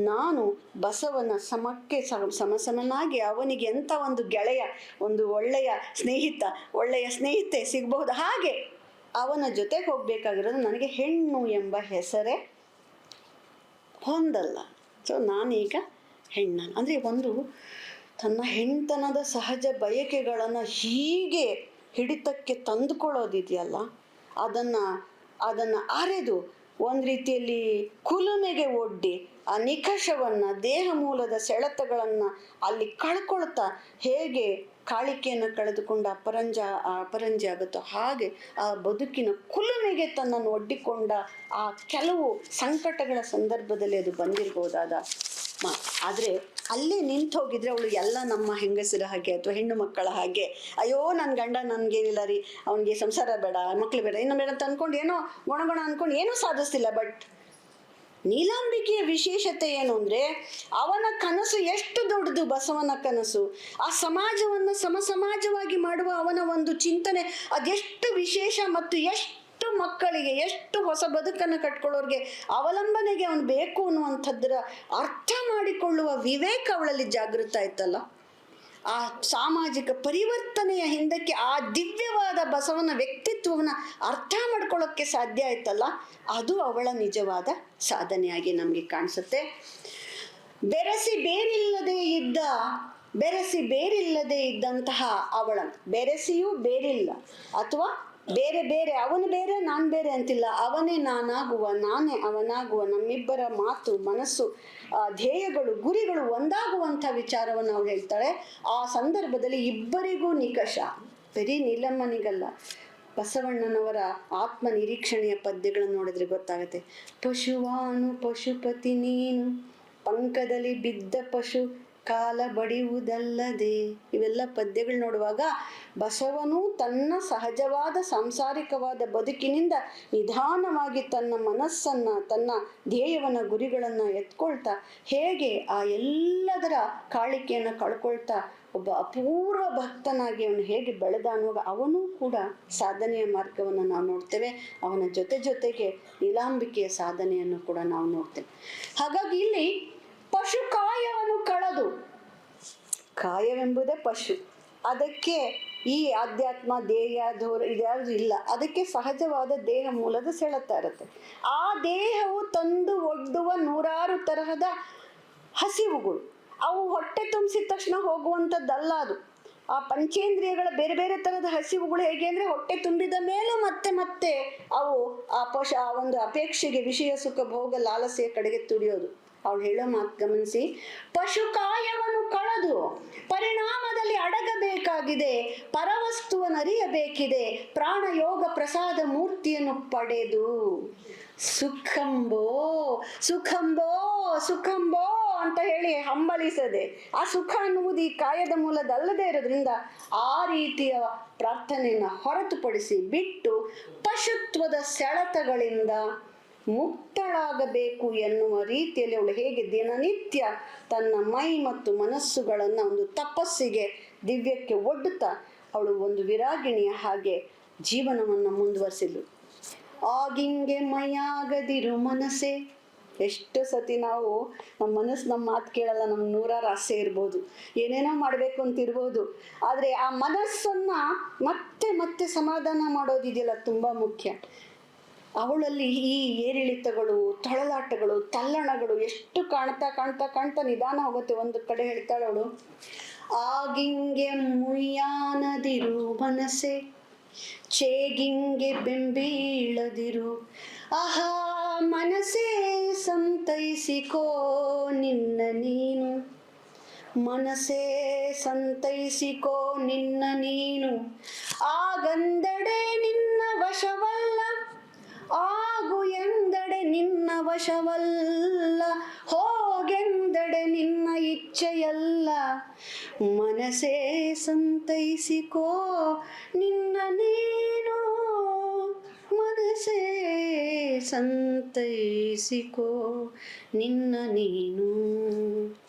ನಾನು ಬಸವನ ಸಮಕ್ಕೆ ಸಮಸಮನಾಗಿ ಅವನಿಗೆ ಎಂಥ ಒಂದು ಗೆಳೆಯ, ಒಂದು ಒಳ್ಳೆಯ ಸ್ನೇಹಿತೆ ಸಿಗಬಹುದು, ಹಾಗೆ ಅವನ ಜೊತೆಗೆ ಹೋಗ್ಬೇಕಾಗಿರೋದು ನನಗೆ ಹೆಣ್ಣು ಎಂಬ ಹೆಸರೇ ಹೊಂದಲ್ಲ. ಸೊ ನಾನೀಗ ಹೆಣ್ಣ ಅಂದರೆ ಒಂದು ತನ್ನ ಹೆಣ್ತನದ ಸಹಜ ಬಯಕೆಗಳನ್ನು ಹೀಗೆ ಹಿಡಿತಕ್ಕೆ ತಂದುಕೊಳ್ಳೋದಿದೆಯಲ್ಲ, ಅದನ್ನು ಅರೆದು ಒಂದು ರೀತಿಯಲ್ಲಿ ಕುಲುಮೆಗೆ ಒಡ್ಡಿ ಆ ನಿಕಷವನ್ನು, ದೇಹ ಮೂಲದ ಸೆಳೆತಗಳನ್ನು ಅಲ್ಲಿ ಕಳ್ಕೊಳ್ತಾ ಹೇಗೆ ಕಾಳಿಕೆಯನ್ನು ಕಳೆದುಕೊಂಡು ಅಪರಂಜಿ ಆಗುತ್ತೋ ಹಾಗೆ ಆ ಬದುಕಿನ ಕುಲುಮೆಗೆ ತನ್ನನ್ನು ಒಡ್ಡಿಕೊಂಡ ಆ ಕೆಲವು ಸಂಕಟಗಳ ಸಂದರ್ಭದಲ್ಲಿ ಅದು ಬಂದಿರ್ಬೋದಾದ ಮಾತು. ಆದರೆ ಅಲ್ಲೇ ನಿಂತು ಹೋಗಿದ್ರೆ ಅವಳು ಎಲ್ಲ ನಮ್ಮ ಹೆಂಗಸರ ಹಾಗೆ ಅಥವಾ ಹೆಣ್ಣು ಮಕ್ಕಳ ಹಾಗೆ, ಅಯ್ಯೋ ನನ್ನ ಗಂಡ ನನಗೇನಿಲ್ಲ ರೀ, ಅವನಿಗೆ ಸಂಸಾರ ಬೇಡ, ಮಕ್ಕಳು ಬೇಡ, ಇನ್ನೂ ಬೇಡ ಅಂತ ಅಂದ್ಕೊಂಡು ಏನೋ ಗುಣಗುಣ ಅಂದ್ಕೊಂಡು ಏನೂ ಸಾಧಿಸ್ತಿಲ್ಲ. ಬಟ್ ನೀಲಾಂಬಿಕೆಯ ವಿಶೇಷತೆ ಏನು ಅಂದರೆ, ಅವನ ಕನಸು ಎಷ್ಟು ದೊಡ್ಡದು, ಬಸವನ ಕನಸು, ಆ ಸಮಾಜವನ್ನು ಸಮಸಮಾಜವಾಗಿ ಮಾಡುವ ಅವನ ಒಂದು ಚಿಂತನೆ ಅದೆಷ್ಟು ವಿಶೇಷ, ಮತ್ತು ಎಷ್ಟು ಮಕ್ಕಳಿಗೆ, ಎಷ್ಟು ಹೊಸ ಬದುಕನ್ನು ಕಟ್ಕೊಳ್ಳೋರಿಗೆ ಅವಲಂಬನೆಗೆ ಅವನು ಬೇಕು ಅನ್ನುವಂಥದ್ದರ ಅರ್ಥ ಮಾಡಿಕೊಳ್ಳುವ ವಿವೇಕ ಅವಳಲ್ಲಿ ಜಾಗೃತ ಆಯ್ತಲ್ಲ. ಆ ಸಾಮಾಜಿಕ ಪರಿವರ್ತನೆಯ ಹಿಂದಕ್ಕೆ ಆ ದಿವ್ಯವಾದ ಬಸವನ ವ್ಯಕ್ತಿತ್ವವನ್ನು ಅರ್ಥ ಮಾಡ್ಕೊಳ್ಳೋಕ್ಕೆ ಸಾಧ್ಯ ಆಯ್ತಲ್ಲ, ಅದು ಅವಳ ನಿಜವಾದ ಸಾಧನೆಯಾಗಿ ನಮಗೆ ಕಾಣಿಸುತ್ತೆ. ಬೆರೆಸಿ ಬೇರಿಲ್ಲದೆ ಇದ್ದಂತಹ ಅವಳ, ಬೆರೆಸಿಯೂ ಬೇರಿಲ್ಲ ಅಥವಾ ಬೇರೆ ಅವನು ಬೇರೆ ನಾನು ಬೇರೆ ಅಂತಿಲ್ಲ, ಅವನೇ ನಾನಾಗುವ, ನಾನೇ ಅವನಾಗುವ, ನಮ್ಮಿಬ್ಬರ ಮಾತು, ಮನಸ್ಸು, ಧ್ಯೇಯಗಳು, ಗುರಿಗಳು ಒಂದಾಗುವಂಥ ವಿಚಾರವನ್ನು ಅವಳು ಹೇಳ್ತಾಳೆ. ಆ ಸಂದರ್ಭದಲ್ಲಿ ಇಬ್ಬರಿಗೂ ನಿಕಷ, ಬರೀ ನೀಲಮ್ಮನಿಗಲ್ಲ, ಬಸವಣ್ಣನವರ ಆತ್ಮ ನಿರೀಕ್ಷಣೆಯ ಪದ್ಯಗಳನ್ನು ನೋಡಿದ್ರೆ ಗೊತ್ತಾಗುತ್ತೆ. ಪಶುವಾನು ಪಶುಪತಿ ನೀನು, ಪಂಕದಲ್ಲಿ ಬಿದ್ದ ಪಶು ಕಾಲ ಬಡಿಯುವುದಲ್ಲದೆ, ಇವೆಲ್ಲ ಪದ್ಯಗಳು ನೋಡುವಾಗ ಬಸವನು ತನ್ನ ಸಹಜವಾದ ಸಾಂಸಾರಿಕವಾದ ಬದುಕಿನಿಂದ ನಿಧಾನವಾಗಿ ತನ್ನ ಮನಸ್ಸನ್ನು, ತನ್ನ ಧ್ಯೇಯವನ್ನು, ಗುರಿಗಳನ್ನು ಎತ್ಕೊಳ್ತಾ ಹೇಗೆ ಆ ಎಲ್ಲದರ ಕಾಳಿಕೆಯನ್ನು ಕಳ್ಕೊಳ್ತಾ ಒಬ್ಬ ಅಪೂರ್ವ ಭಕ್ತನಾಗಿ ಅವನು ಹೇಗೆ ಬೆಳೆದ ಅನ್ನುವಾಗ ಅವನೂ ಕೂಡ ಸಾಧನೆಯ ಮಾರ್ಗವನ್ನು ನಾವು ನೋಡ್ತೇವೆ. ಅವನ ಜೊತೆಗೆ ನೀಲಾಂಬಿಕೆಯ ಸಾಧನೆಯನ್ನು ಕೂಡ ನಾವು ನೋಡ್ತೇವೆ. ಹಾಗಾಗಿ ಇಲ್ಲಿ ಪಶು ಕಾಯವನ್ನು ಕಳೆದು, ಕಾಯವೆಂಬುದೇ ಪಶು, ಅದಕ್ಕೆ ಈ ಆಧ್ಯಾತ್ಮ, ಧ್ಯೇಯ, ಇದ್ಯಾವುದು ಇಲ್ಲ, ಅದಕ್ಕೆ ಸಹಜವಾದ ದೇಹ ಮೂಲದ ಸೆಳೆತ ಇರುತ್ತೆ. ಆ ದೇಹವು ತಂದು ಒಡ್ಡುವ ನೂರಾರು ತರಹದ ಹಸಿವುಗಳು, ಅವು ಹೊಟ್ಟೆ ತುಂಬಿಸಿದ ತಕ್ಷಣ ಹೋಗುವಂಥದ್ದಲ್ಲ. ಅದು ಆ ಪಂಚೇಂದ್ರಿಯಗಳ ಬೇರೆ ಬೇರೆ ತರಹದ ಹಸಿವುಗಳು ಹೇಗೆ ಅಂದರೆ, ಹೊಟ್ಟೆ ತುಂಬಿದ ಮೇಲೂ ಮತ್ತೆ ಅವು ಆ ಒಂದು ಅಪೇಕ್ಷೆಗೆ, ವಿಷಯ ಸುಖ ಭೋಗ ಲಾಲಸೆಯ ಕಡೆಗೆ ತುಡಿಯೋದು. ಅವಳು ಹೇಳೋ ಮಾತು ಗಮನಿಸಿ. ಪಶು ಕಾಯವನ್ನು ಕಳೆದು ಪರಿಣಾಮದಲ್ಲಿ ಅಡಗಬೇಕಾಗಿದೆ, ಪರವಸ್ತುವನ್ನು ಅರಿಯಬೇಕಿದೆ, ಪ್ರಾಣಯೋಗ ಪ್ರಸಾದ ಮೂರ್ತಿಯನ್ನು ಪಡೆದು ಸುಖಂಬೋ ಅಂತ ಹೇಳಿ ಹಂಬಲಿಸದೆ, ಆ ಸುಖ ಅನ್ನುವುದು ಈ ಕಾಯದ ಮೂಲದಲ್ಲದೆ ಇರೋದ್ರಿಂದ ಆ ರೀತಿಯ ಪ್ರಾರ್ಥನೆಯನ್ನು ಹೊರತುಪಡಿಸಿ ಬಿಟ್ಟು ಪಶುತ್ವದ ಸೆಳೆತಗಳಿಂದ ಮುಕ್ತಳಾಗಬೇಕು ಎನ್ನುವ ರೀತಿಯಲ್ಲಿ ಅವಳು ಹೇಗೆ ದಿನನಿತ್ಯ ತನ್ನ ಮೈ ಮತ್ತು ಮನಸ್ಸುಗಳನ್ನು ಒಂದು ತಪಸ್ಸಿಗೆ, ದಿವ್ಯಕ್ಕೆ ಒಡ್ಡುತ್ತಾ ಅವಳು ಒಂದು ವಿರಾಗಿಣಿಯ ಹಾಗೆ ಜೀವನವನ್ನು ಮುಂದುವರಿಸಿದ್ಳು. ಆಗಿಂಗೆ ಮೈಯಾಗದಿರು ಮನಸ್ಸೇ. ಎಷ್ಟು ಸತಿ ನಾವು ನಮ್ಮ ಮನಸ್ಸು ನಮ್ಮ ಮಾತು ಕೇಳಲ್ಲ, ನಮ್ಗೆ ನೂರಾರು ಆಸೆ ಇರ್ಬೋದು, ಏನೇನೋ ಮಾಡಬೇಕು ಅಂತ ಇರ್ಬೋದು, ಆದರೆ ಆ ಮನಸ್ಸನ್ನು ಮತ್ತೆ ಸಮಾಧಾನ ಮಾಡೋದಿದೆಯಲ್ಲ ತುಂಬ ಮುಖ್ಯ. ಅವಳಲ್ಲಿ ಈ ಏರಿಳಿತಗಳು, ತೊಳಲಾಟಗಳು, ತಲ್ಲಣಗಳು ಎಷ್ಟು ಕಾಣ್ತಾ ನಿಧಾನ ಹೋಗುತ್ತೆ. ಒಂದು ಕಡೆ ಹೇಳ್ತಾಳೆ ಅವಳು, ಆಗಿಂಗೆ ಮುಯ್ಯಾನದಿರು ಮನಸ್ಸೆ, ಚೇಗಿಂಗೆ ಬೆಂಬೀಳದಿರು, ಆಹಾ ಮನಸೇ ಸಂತೈಸಿಕೋ ನಿನ್ನ ನೀನು, ಮನಸೇ ಸಂತೈಸಿಕೋ ನಿನ್ನ ನೀನು, ಆಗಂದಡೆ ನಿನ್ನ ವಶವಲ್ಲ, ಆಗು ಎಂದಡೆ ನಿನ್ನ ವಶವಲ್ಲ, ಹೋಗೆಂದಡೆ ನಿನ್ನ ಇಚ್ಛೆಯಲ್ಲ, ಮನಸೇ ಸಂತೈಸಿಕೋ ನಿನ್ನ ನೀನು, ಮನಸೇ ಸಂತೈಸಿಕೋ ನಿನ್ನ ನೀನು.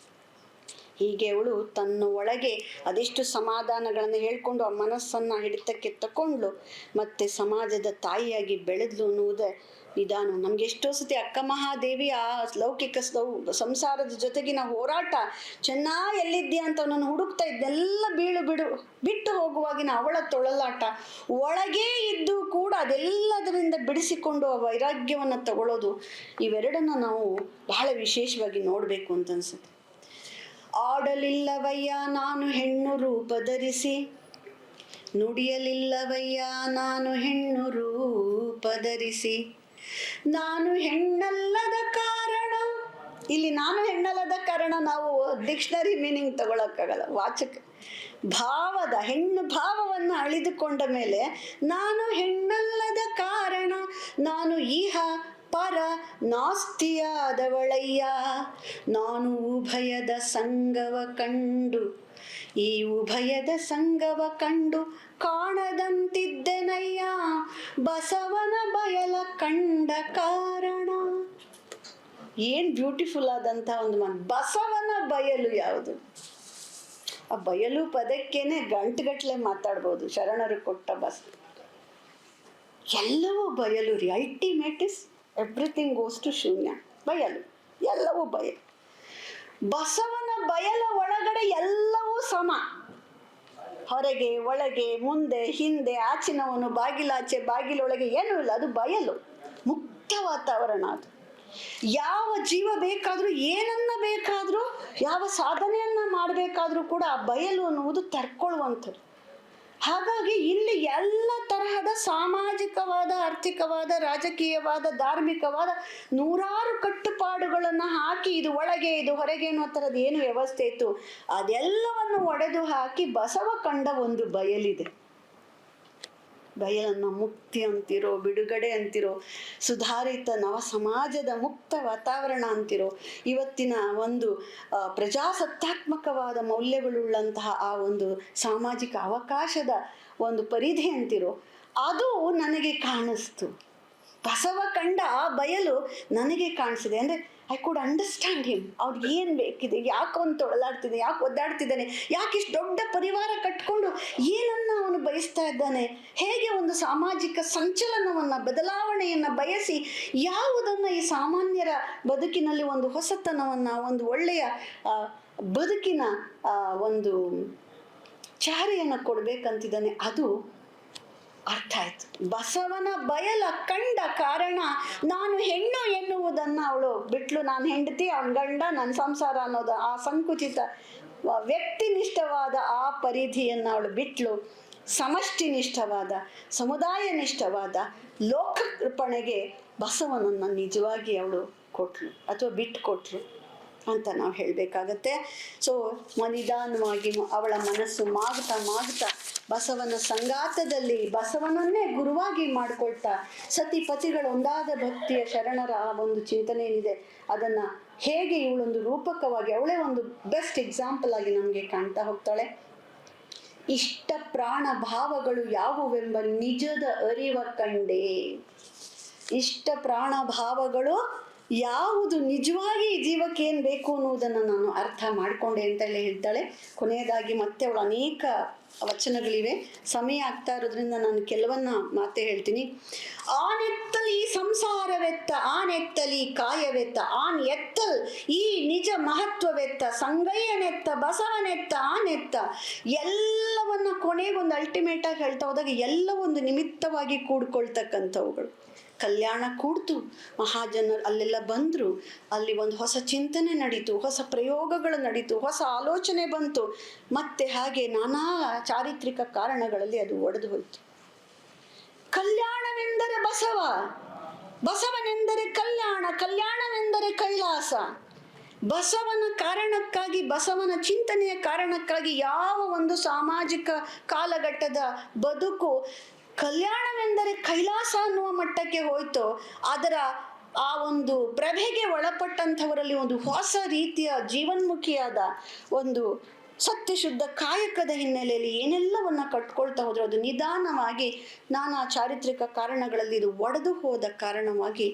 ಹೀಗೆ ಅವಳು ತನ್ನ ಒಳಗೆ ಅದೆಷ್ಟು ಸಮಾಧಾನಗಳನ್ನು ಹೇಳ್ಕೊಂಡು ಆ ಮನಸ್ಸನ್ನು ಹಿಡಿತಕ್ಕೆ ತಗೊಂಡ್ಲು, ಮತ್ತೆ ಸಮಾಜದ ತಾಯಿಯಾಗಿ ಬೆಳೆದ್ಲು ಅನ್ನುವುದೇ ನಿಧಾನ. ನಮ್ಗೆ ಎಷ್ಟೋ ಸತಿ ಅಕ್ಕ ಮಹಾದೇವಿ ಆ ಲೌಕಿಕ ಸಂಸಾರದ ಜೊತೆಗಿನ ಹೋರಾಟ, ಚೆನ್ನಾಗಿ ಎಲ್ಲಿದ್ಯಾ ಅಂತ ಅವನನ್ನು ಹುಡುಕ್ತಾ ಇದ್ದೆಲ್ಲ ಬಿಟ್ಟು ಹೋಗುವಾಗಿನ ಅವಳ ತೊಳಲಾಟ, ಒಳಗೇ ಇದ್ದು ಕೂಡ ಅದೆಲ್ಲದರಿಂದ ಬಿಡಿಸಿಕೊಂಡು ಆ ವೈರಾಗ್ಯವನ್ನು ತಗೊಳ್ಳೋದು, ಇವೆರಡನ್ನ ನಾವು ಬಹಳ ವಿಶೇಷವಾಗಿ ನೋಡಬೇಕು ಅಂತ ಅನ್ಸುತ್ತೆ. ಆಡಲಿಲ್ಲವಯ್ಯ ನಾನು ಹೆಣ್ಣು ರೂಪ ಧರಿಸಿ, ನುಡಿಯಲಿಲ್ಲವಯ್ಯ ನಾನು ಹೆಣ್ಣು ರೂಪ ಧರಿಸಿ, ನಾನು ಹೆಣ್ಣಲ್ಲದ ಕಾರಣ, ಇಲ್ಲಿ ನಾನು ಹೆಣ್ಣಲ್ಲದ ಕಾರಣ ನಾವು ಡಿಕ್ಷನರಿ ಮೀನಿಂಗ್ ತಗೊಳಕ್ಕಾಗಲ್ಲ, ವಾಚಕ ಭಾವದ ಹೆಣ್ಣು ಭಾವವನ್ನು ಅಳಿದುಕೊಂಡ ಮೇಲೆ ನಾನು ಹೆಣ್ಣಲ್ಲದ ಕಾರಣ, ನಾನು ಇಹ ಪರ ನಾಸ್ತಿಯಾದವಳಯ್ಯ, ನಾನು ಉಭಯದ ಸಂಗವ ಕಂಡು, ಈ ಉಭಯದ ಸಂಗವ ಕಂಡು ಕಾಣದಂತಿದ್ದೆನಯ್ಯ, ಬಸವನ ಬಯಲ ಕಂಡ ಕಾರಣ. ಏನ್ ಬ್ಯೂಟಿಫುಲ್ ಆದಂತ ಒಂದು ಬಸವನ ಬಯಲು ಯಾವುದು? ಆ ಬಯಲು ಪದಕ್ಕೇನೆ ಗಂಟುಗಟ್ಲೆ ಮಾತಾಡ್ಬೋದು. ಶರಣರು ಕೊಟ್ಟ ಎಲ್ಲವೂ ಬಯಲು ರೀ. Ultimate is everything goes to ಶೂನ್ಯ. ಬಯಲು, ಎಲ್ಲವೂ ಬಯಲು. ಬಸವನ ಬಯಲ ಒಳಗಡೆ ಎಲ್ಲವೂ ಸಮ. ಹೊರಗೆ ಒಳಗೆ ಮುಂದೆ ಹಿಂದೆ ಆಚಿನವನು ಬಾಗಿಲಾಚೆ ಬಾಗಿಲೊಳಗೆ ಏನೂ ಇಲ್ಲ. ಅದು ಬಯಲು, ಮುಕ್ತ ವಾತಾವರಣ. ಅದು ಯಾವ ಜೀವ ಬೇಕಾದ್ರೂ ಏನನ್ನ ಬೇಕಾದ್ರೂ ಯಾವ ಸಾಧನೆಯನ್ನ ಮಾಡಬೇಕಾದ್ರೂ ಕೂಡ ಆ ಬಯಲು ಅನ್ನುವುದು ತರ್ಕೊಳ್ಳುವಂಥದ್ದು. ಹಾಗಾಗಿ ಇಲ್ಲಿ ಎಲ್ಲ ತರಹದ ಸಾಮಾಜಿಕವಾದ, ಆರ್ಥಿಕವಾದ, ರಾಜಕೀಯವಾದ, ಧಾರ್ಮಿಕವಾದ ನೂರಾರು ಕಟ್ಟುಪಾಡುಗಳನ್ನು ಹಾಕಿ ಇದು ಒಳಗೆ ಇದು ಹೊರಗೆ ಅನ್ನೋ ಥರದ್ದು ಏನು ವ್ಯವಸ್ಥೆ ಇತ್ತು ಅದೆಲ್ಲವನ್ನು ಒಡೆದು ಹಾಕಿ ಬಸವ ಕಂಡ ಒಂದು ಬಯಲಿದೆ. ಬಯಲನ್ನು ಮುಕ್ತಿ ಅಂತಿರೋ, ಬಿಡುಗಡೆ ಅಂತಿರೋ, ಸುಧಾರಿತ ನವ ಸಮಾಜದ ಮುಕ್ತ ವಾತಾವರಣ ಅಂತಿರೋ, ಇವತ್ತಿನ ಒಂದು ಪ್ರಜಾಸತ್ತಾತ್ಮಕವಾದ ಮೌಲ್ಯಗಳುಳ್ಳಂತಹ ಆ ಒಂದು ಸಾಮಾಜಿಕ ಅವಕಾಶದ ಒಂದು ಪರಿಧಿ ಅಂತಿರೋ, ಅದು ನನಗೆ ಕಾಣಿಸ್ತು. ಬಸವ ಕಂಡ ಆ ಬಯಲು ನನಗೆ ಕಾಣಿಸಿದೆ. ಅಂದರೆ ಐ ಕುಡ್ ಅಂಡರ್ಸ್ಟ್ಯಾಂಡ್ ಹಿಮ್. ಅವ್ರಿಗೆ ಏನು ಬೇಕಿದೆ, ಯಾಕೆ ಅವನು ತೊಳಲಾಡ್ತಿದೆ, ಯಾಕೆ ಒದ್ದಾಡ್ತಿದ್ದಾನೆ, ಯಾಕೆ ಇಷ್ಟು ದೊಡ್ಡ ಪರಿವಾರ ಕಟ್ಕೊಂಡು ಏನನ್ನ ಅವನು ಬಯಸ್ತಾ ಇದ್ದಾನೆ, ಹೇಗೆ ಒಂದು ಸಾಮಾಜಿಕ ಸಂಚಲನವನ್ನು, ಬದಲಾವಣೆಯನ್ನು ಬಯಸಿ ಯಾವುದನ್ನು ಈ ಸಾಮಾನ್ಯರ ಬದುಕಿನಲ್ಲಿ ಒಂದು ಹೊಸತನವನ್ನು, ಒಂದು ಒಳ್ಳೆಯ ಬದುಕಿನ ಒಂದು ಚಾರೆಯನ್ನು ಕೊಡ್ಬೇಕಂತಿದ್ದಾನೆ. ಅದು ಅರ್ಥ ಆಯ್ತು. ಬಸವನ ಬಯಲ ಕಂಡ ಕಾರಣ ನಾನು ಹೆಣ್ಣು ಎನ್ನುವುದನ್ನು ಅವಳು ಬಿಟ್ಲು. ನಾನು ಹೆಂಡತಿ, ಅವನ ಗಂಡ, ನನ್ನ ಸಂಸಾರ ಅನ್ನೋದು ಆ ಸಂಕುಚಿತ ವ್ಯಕ್ತಿನಿಷ್ಠವಾದ ಆ ಪರಿಧಿಯನ್ನು ಅವಳು ಬಿಟ್ಲು. ಸಮಷ್ಟಿನಿಷ್ಠವಾದ, ಸಮುದಾಯನಿಷ್ಠವಾದ ಲೋಕರ್ಪಣೆಗೆ ಬಸವನನ್ನು ನಿಜವಾಗಿ ಅವಳು ಕೊಟ್ಲು ಅಥವಾ ಬಿಟ್ಟು ಕೊಟ್ಲು ಅಂತ ನಾವು ಹೇಳಬೇಕಾಗತ್ತೆ. ಸೊ ನಿಧಾನವಾಗಿ ಅವಳ ಮನಸ್ಸು ಮಾಗ್ತಾ ಬಸವನ ಸಂಗಾತದಲ್ಲಿ ಬಸವನನ್ನೇ ಗುರುವಾಗಿ ಮಾಡ್ಕೊಳ್ತಾ, ಸತಿಪತಿಗಳ ಒಂದಾದ ಭಕ್ತಿಯ ಶರಣರ ಆ ಒಂದು ಚಿಂತನೆ ಏನಿದೆ ಅದನ್ನು ಹೇಗೆ ಇವಳೊಂದು ರೂಪಕವಾಗಿ, ಅವಳೇ ಒಂದು ಬೆಸ್ಟ್ ಎಕ್ಸಾಂಪಲ್ ಆಗಿ ನಮಗೆ ಕಾಣ್ತಾ ಹೋಗ್ತಾಳೆ. ಇಷ್ಟ ಪ್ರಾಣ ಭಾವಗಳು ಯಾವುವೆಂಬ ನಿಜದ ಅರಿವ ಕಂಡೆ. ಇಷ್ಟ ಪ್ರಾಣ ಭಾವಗಳು ಯಾವುದು ನಿಜವಾಗಿ ಈ ಜೀವಕ್ಕೆ ಏನು ಬೇಕು ಅನ್ನುವುದನ್ನು ನಾನು ಅರ್ಥ ಮಾಡಿಕೊಂಡೆ ಅಂತ ಹೇಳ್ತಾಳೆ. ಕೊನೆಯದಾಗಿ ಮತ್ತೆ ಅವಳು ಅನೇಕ ವಚನಗಳಿವೆ, ಸಮಯ ಆಗ್ತಾ ಇರೋದ್ರಿಂದ ನಾನು ಕೆಲವನ್ನ ಮಾತೇ ಹೇಳ್ತೀನಿ. ಆನೆತ್ತಲ್ ಈ ಸಂಸಾರವೆತ್ತ, ಆನೆತ್ತಲ್ ಈ ಕಾಯವೆತ್ತ, ಆನ್ ಎತ್ತಲ್ ಈ ನಿಜ ಮಹತ್ವವೆತ್ತ, ಸಂಗಯ್ಯನೆತ್ತ, ಬಸವನೆತ್ತ, ಆನೆತ್ತ. ಎಲ್ಲವನ್ನ ಕೊನೆಗೊಂದು ಅಲ್ಟಿಮೇಟ್ ಆಗಿ ಹೇಳ್ತಾ ಹೋದಾಗ ಎಲ್ಲ ಒಂದು ನಿಮಿತ್ತವಾಗಿ ಕೂಡ್ಕೊಳ್ತಕ್ಕಂಥವುಗಳು. ಕಲ್ಯಾಣ ಕೂಡ್ತು, ಮಹಾಜನರು ಅಲ್ಲೆಲ್ಲ ಬಂದರು, ಅಲ್ಲಿ ಒಂದು ಹೊಸ ಚಿಂತನೆ ನಡೀತು, ಹೊಸ ಪ್ರಯೋಗಗಳು ನಡೀತು, ಹೊಸ ಆಲೋಚನೆ ಬಂತು. ಮತ್ತೆ ಹಾಗೆ ನಾನಾ ಚಾರಿತ್ರಿಕ ಕಾರಣಗಳಲ್ಲಿ ಅದು ಒಡೆದು ಹೋಯ್ತು. ಕಲ್ಯಾಣವೆಂದರೆ ಬಸವ, ಬಸವನೆಂದರೆ ಕಲ್ಯಾಣ, ಕಲ್ಯಾಣವೆಂದರೆ ಕೈಲಾಸ. ಬಸವನ ಕಾರಣಕ್ಕಾಗಿ, ಬಸವನ ಚಿಂತನೆಯ ಕಾರಣಕ್ಕಾಗಿ ಯಾವ ಒಂದು ಸಾಮಾಜಿಕ ಕಾಲಘಟ್ಟದ ಬದುಕು ಕಲ್ಯಾಣವೆಂದರೆ ಕೈಲಾಸ ಅನ್ನುವ ಮಟ್ಟಕ್ಕೆ ಹೋಯ್ತೋ, ಅದರ ಆ ಒಂದು ಪ್ರಭೆಗೆ ಒಳಪಟ್ಟಂಥವರಲ್ಲಿ ಒಂದು ಹೊಸ ರೀತಿಯ ಜೀವನ್ಮುಖಿಯಾದ ಒಂದು ಸತ್ಯಶುದ್ಧ ಕಾಯಕದ ಹಿನ್ನೆಲೆಯಲ್ಲಿ ಏನೆಲ್ಲವನ್ನ ಕಟ್ಕೊಳ್ತಾ ಹೋದ್ರೆ ಅದು ನಿಧಾನವಾಗಿ ನಾನಾ ಚಾರಿತ್ರಿಕ ಕಾರಣಗಳಲ್ಲಿ ಇದು ಒಡೆದು ಹೋದ ಕಾರಣವಾಗಿ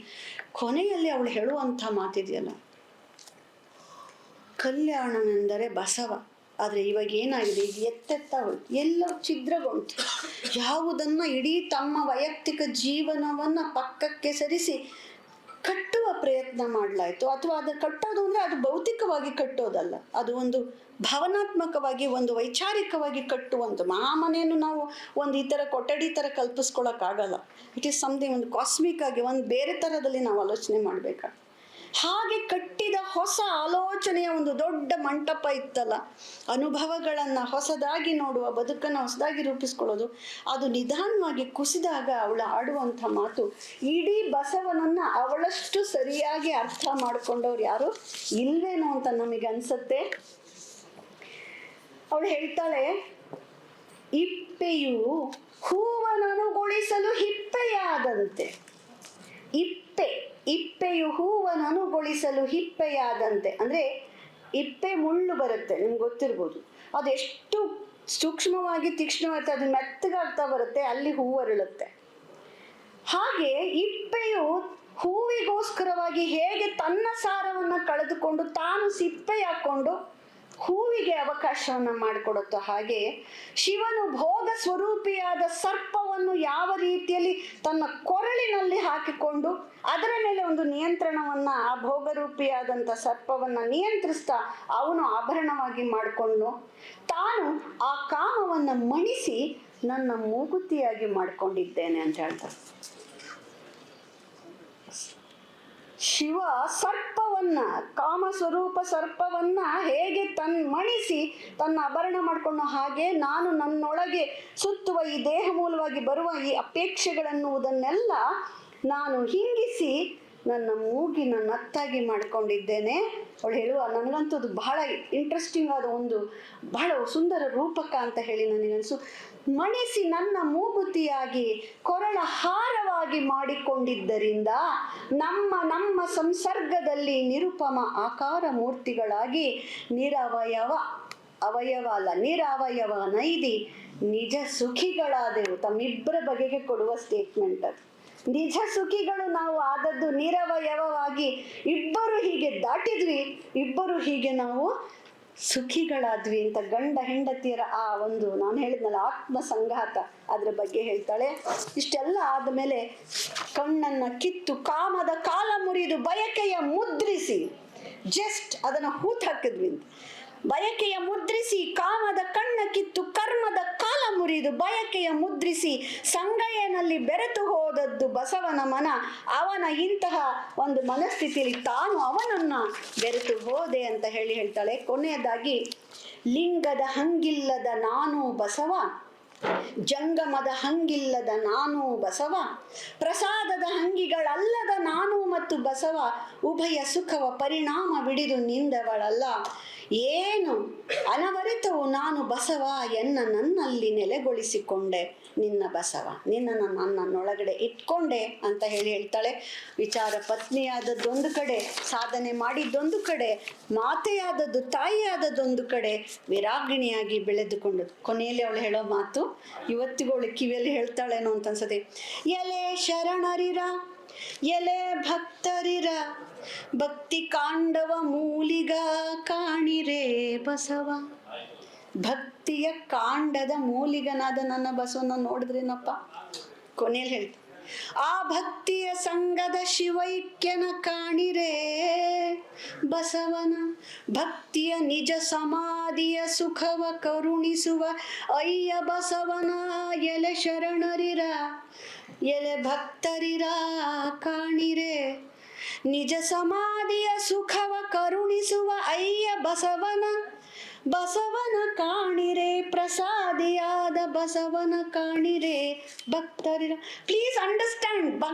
ಕೊನೆಯಲ್ಲಿ ಅವಳು ಹೇಳುವಂಥ ಮಾತಿದೆಯಲ್ಲ, ಕಲ್ಯಾಣವೆಂದರೆ ಬಸವ. ಆದರೆ ಇವಾಗ ಏನಾಗಿದೆ, ಈಗ ಎತ್ತೆತ್ತ ಹೋಯ್ತು, ಎಲ್ಲ ಛಿದ್ರಗೊಂಡು ಯಾವುದನ್ನ ಇಡೀ ತಮ್ಮ ವೈಯಕ್ತಿಕ ಜೀವನವನ್ನ ಪಕ್ಕಕ್ಕೆ ಸರಿಸಿ ಕಟ್ಟುವ ಪ್ರಯತ್ನ ಮಾಡಲಾಯ್ತು. ಅಥವಾ ಅದು ಕಟ್ಟೋದು ಅಂದ್ರೆ ಅದು ಭೌತಿಕವಾಗಿ ಕಟ್ಟೋದಲ್ಲ, ಅದು ಒಂದು ಭಾವನಾತ್ಮಕವಾಗಿ, ಒಂದು ವೈಚಾರಿಕವಾಗಿ ಕಟ್ಟುವಂಥ ಮಹಾಮನೆಯನ್ನು ನಾವು ಒಂದು ಈ ಥರ ಕೊಠಡಿ ಥರ ಕಲ್ಪಿಸ್ಕೊಳಕ್ಕಾಗಲ್ಲ. ಇಟ್ ಈಸ್ ಸಮಥಿಂಗ್ ಒಂದು ಕಾಸ್ಮಿಕ್ ಆಗಿ ಒಂದು ಬೇರೆ ಥರದಲ್ಲಿ ನಾವು ಆಲೋಚನೆ ಮಾಡಬೇಕಾಗ ಹಾಗೆ ಕಟ್ಟಿದ ಹೊಸ ಆಲೋಚನೆಯ ಒಂದು ದೊಡ್ಡ ಮಂಟಪ ಇತ್ತಲ್ಲ, ಅನುಭವಗಳನ್ನು ಹೊಸದಾಗಿ ನೋಡುವ, ಬದುಕನ್ನು ಹೊಸದಾಗಿ ರೂಪಿಸ್ಕೊಳ್ಳೋದು, ಅದು ನಿಧಾನವಾಗಿ ಕುಸಿದಾಗ ಅವಳು ಆಡುವಂಥ ಮಾತು ಇಡೀ ಬಸವನನ್ನ ಅವಳಷ್ಟು ಸರಿಯಾಗಿ ಅರ್ಥ ಮಾಡ್ಕೊಂಡವ್ರು ಯಾರು ಇಲ್ವೇನೋ ಅಂತ ನಮಗೆ ಅನ್ಸತ್ತೆ. ಅವಳು ಹೇಳ್ತಾಳೆ, ಇಪ್ಪೆಯು ಹೂವನನುಗೊಳಿಸಲು ಹಿಪ್ಪೆಯಾದಂತೆ. ಇಪ್ಪೆಯು ಹೂವನನುಗೊಳಿಸಲು ಹಿಪ್ಪೆಯಾದಂತೆ ಅಂದ್ರೆ ಇಪ್ಪೆ ಮುಳ್ಳು ಬರುತ್ತೆ, ನಿಮ್ಗೆ ಗೊತ್ತಿರ್ಬೋದು, ಅದು ಎಷ್ಟು ಸೂಕ್ಷ್ಮವಾಗಿ ತೀಕ್ಷ್ಣವಾಗಿ ಅದು ಮೆತ್ತಗಾಗ್ತಾ ಬರುತ್ತೆ, ಅಲ್ಲಿ ಹೂವು ಅರಳುತ್ತೆ. ಹಾಗೆ ಇಪ್ಪೆಯು ಹೂವಿಗೋಸ್ಕರವಾಗಿ ಹೇಗೆ ತನ್ನ ಸಾರವನ್ನ ಕಳೆದುಕೊಂಡು ತಾನು ಸಿಪ್ಪೆ ಹಾಕೊಂಡು ಹೂವಿಗೆ ಅವಕಾಶವನ್ನ ಮಾಡಿಕೊಡುತ್ತೋ, ಹಾಗೆ ಶಿವನು ಭೋಗ ಸ್ವರೂಪಿಯಾದ ಸರ್ಪವನ್ನು ಯಾವ ರೀತಿಯಲ್ಲಿ ತನ್ನ ಕೊರಳಿನಲ್ಲಿ ಹಾಕಿಕೊಂಡು ಅದರ ಮೇಲೆ ಒಂದು ನಿಯಂತ್ರಣವನ್ನ, ಆ ಭೋಗರೂಪಿಯಾದಂಥ ಸರ್ಪವನ್ನ ನಿಯಂತ್ರಿಸ್ತಾ ಅವನು ಆಭರಣವಾಗಿ ಮಾಡಿಕೊಂಡು ತಾನು ಆ ಕಾಮವನ್ನ ಮಣಿಸಿ ನನ್ನ ಮೂಗುತಿಯಾಗಿ ಮಾಡ್ಕೊಂಡಿದ್ದೇನೆ ಅಂತ ಹೇಳ್ತಾರೆ. ಶಿವ ಸರ್ಪವನ್ನ, ಕಾಮಸ್ವರೂಪ ಸರ್ಪವನ್ನ ಹೇಗೆ ಮಣಿಸಿ ತನ್ನ ಆಭರಣ ಮಾಡಿಕೊಂಡು, ಹಾಗೆ ನಾನು ನನ್ನೊಳಗೆ ಸುತ್ತುವ ಈ ದೇಹ ಮೂಲವಾಗಿ ಬರುವ ಈ ಅಪೇಕ್ಷೆಗಳನ್ನುವುದನ್ನೆಲ್ಲ ನಾನು ಹಿಂಗಿಸಿ ನನ್ನ ಮೂಗಿನ ನತ್ತಾಗಿ ಮಾಡ್ಕೊಂಡಿದ್ದೇನೆ. ಅವಳು ಹೇಳುವ, ನನಗಂತೂ ಅದು ಬಹಳ ಇಂಟ್ರೆಸ್ಟಿಂಗ್ ಆದ ಒಂದು ಬಹಳ ಸುಂದರ ರೂಪಕ ಅಂತ ಹೇಳಿ ನನಗನ್ಸು. ಮಣಿಸಿ ನನ್ನ ಮೂಗುತಿಯಾಗಿ ಕೊರಳ ಹಾರವಾಗಿ ಮಾಡಿಕೊಂಡಿದ್ದರಿಂದ ನಮ್ಮ ಸಂಸರ್ಗದಲ್ಲಿ ನಿರುಪಮ ಆಕಾರ ಮೂರ್ತಿಗಳಾಗಿ ನಿರವಯವ ನೈದಿ ನಿಜ ಸುಖಿಗಳಾದೆವು. ತಮ್ಮಿಬ್ಬರ ಬಗೆಗೆ ಕೊಡುವ ಸ್ಟೇಟ್ಮೆಂಟ್ ಅದು. ನಿಜ ಸುಖಿಗಳು ನಾವು ಆದದ್ದು ನಿರವಯವವಾಗಿ ಇಬ್ಬರು ಹೀಗೆ ದಾಟಿದ್ವಿ, ಇಬ್ಬರು ಹೀಗೆ ನಾವು ಸುಖಿಗಳಾದ್ವಿ ಅಂತ ಗಂಡ ಹೆಂಡತಿಯರ ಆ ಒಂದು ನಾನು ಹೇಳಿದ್ನಲ್ಲ ಆತ್ಮ ಸಂಘಾತ ಅದ್ರ ಬಗ್ಗೆ ಹೇಳ್ತಾಳೆ. ಇಷ್ಟೆಲ್ಲ ಆದಮೇಲೆ ಕಣ್ಣನ್ನ ಕಿತ್ತು ಕಾಮದ ಕಾಲ ಮುರಿದು ಬಯಕೆಯ ಮುದ್ರಿಸಿ, ಜಸ್ಟ್ ಅದನ್ನ ಹೂತ್ ಹಾಕಿದ್ವಿ ಅಂತ, ಬಯಕೆಯ ಮುದ್ರಿಸಿ ಕಾಮದ ಕಣ್ಣ ಕಿತ್ತು ಕರ್ಮದ ಕಾಲ ಮುರಿದು ಬಯಕೆಯ ಮುದ್ರಿಸಿ ಸಂಗಯ್ಯನಲ್ಲಿ ಬೆರೆತು ಹೋದದ್ದು ಬಸವನ ಮನ. ಅವನ ಇಂತಹ ಒಂದು ಮನಸ್ಥಿತಿಯಲ್ಲಿ ತಾನು ಅವನನ್ನ ಬೆರೆತು ಹೋದೆ ಅಂತ ಹೇಳ್ತಾಳೆ. ಕೊನೆಯದಾಗಿ, ಲಿಂಗದ ಹಂಗಿಲ್ಲದ ನಾನು ಬಸವ, ಜಂಗಮದ ಹಂಗಿಲ್ಲದ ನಾನು ಬಸವ, ಪ್ರಸಾದದ ಹಂಗಿಗಳಲ್ಲದ ನಾನು ಮತ್ತು ಬಸವ, ಉಭಯ ಸುಖವ ಪರಿಣಾಮ ಬಿಡಿದು ನಿಂದವಳಲ್ಲ. ಏನು ಅನವರಿತವು ನಾನು ಬಸವ ನನ್ನಲ್ಲಿ ನೆಲೆಗೊಳಿಸಿಕೊಂಡೆ ನಿನ್ನ ಬಸವ, ನಿನ್ನನ್ನು ನನ್ನೊಳಗಡೆ ಇಟ್ಕೊಂಡೆ ಅಂತ ಹೇಳ್ತಾಳೆ. ವಿಚಾರ ಪತ್ನಿಯಾದದ್ದೊಂದು ಕಡೆ, ಸಾಧನೆ ಮಾಡಿದ್ದೊಂದು ಕಡೆ, ಮಾತೆಯಾದದ್ದು ತಾಯಿಯಾದದ್ದೊಂದು ಕಡೆ, ವಿರಾಗಿಣಿಯಾಗಿ ಬೆಳೆದುಕೊಂಡು ಕೊನೆಯಲ್ಲಿ ಅವಳು ಹೇಳೋ ಮಾತು ಇವತ್ತಿಗೂ ಅವಳು ಕಿವಿಯಲ್ಲಿ ಹೇಳ್ತಾಳೇನೋ ಅಂತ ಅನ್ಸದೆ. ಎಲೆ ಶರಣರಿರ, ಎಲೆ ಭಕ್ತರಿರ, ಭಕ್ತಿ ಕಾಂಡವ ಮೂಲಿಗ ಕಾಣಿರೇ ಬಸವ. ಭಕ್ತಿಯ ಕಾಂಡದ ಮೂಲಿಗನಾದ ನನ್ನ ಬಸವನ ನೋಡಿದ್ರೇನಪ್ಪ. ಕೊನೆಯಲ್ಲಿ ಹೇಳ್ತ, ಆ ಭಕ್ತಿಯ ಸಂಘದ ಶಿವೈಕ್ಯನ ಕಾಣಿರೇ ಬಸವನ. ಭಕ್ತಿಯ ನಿಜ ಸಮಾಧಿಯ ಸುಖವ ಕರುಣಿಸುವ ಅಯ್ಯ ಬಸವನ. ಎಲೆ ಶರಣರಿರ, ಎಲೆ ಭಕ್ತರಿರ ಕಾಣಿರೆ, ನಿಜ ಸಮಾಧಿಯ ಸುಖವ ಕರುಣಿಸುವ ಅಯ್ಯ ಬಸವನ. ಬಸವನ ಕಾಣಿರೆ ಪ್ರಸಾದಿಯಾದ ಬಸವನ ಕಾಣಿರೆ ಭಕ್ತರಿರ. ಪ್ಲೀಸ್ ಅಂಡರ್ಸ್ಟ್ಯಾಂಡ್,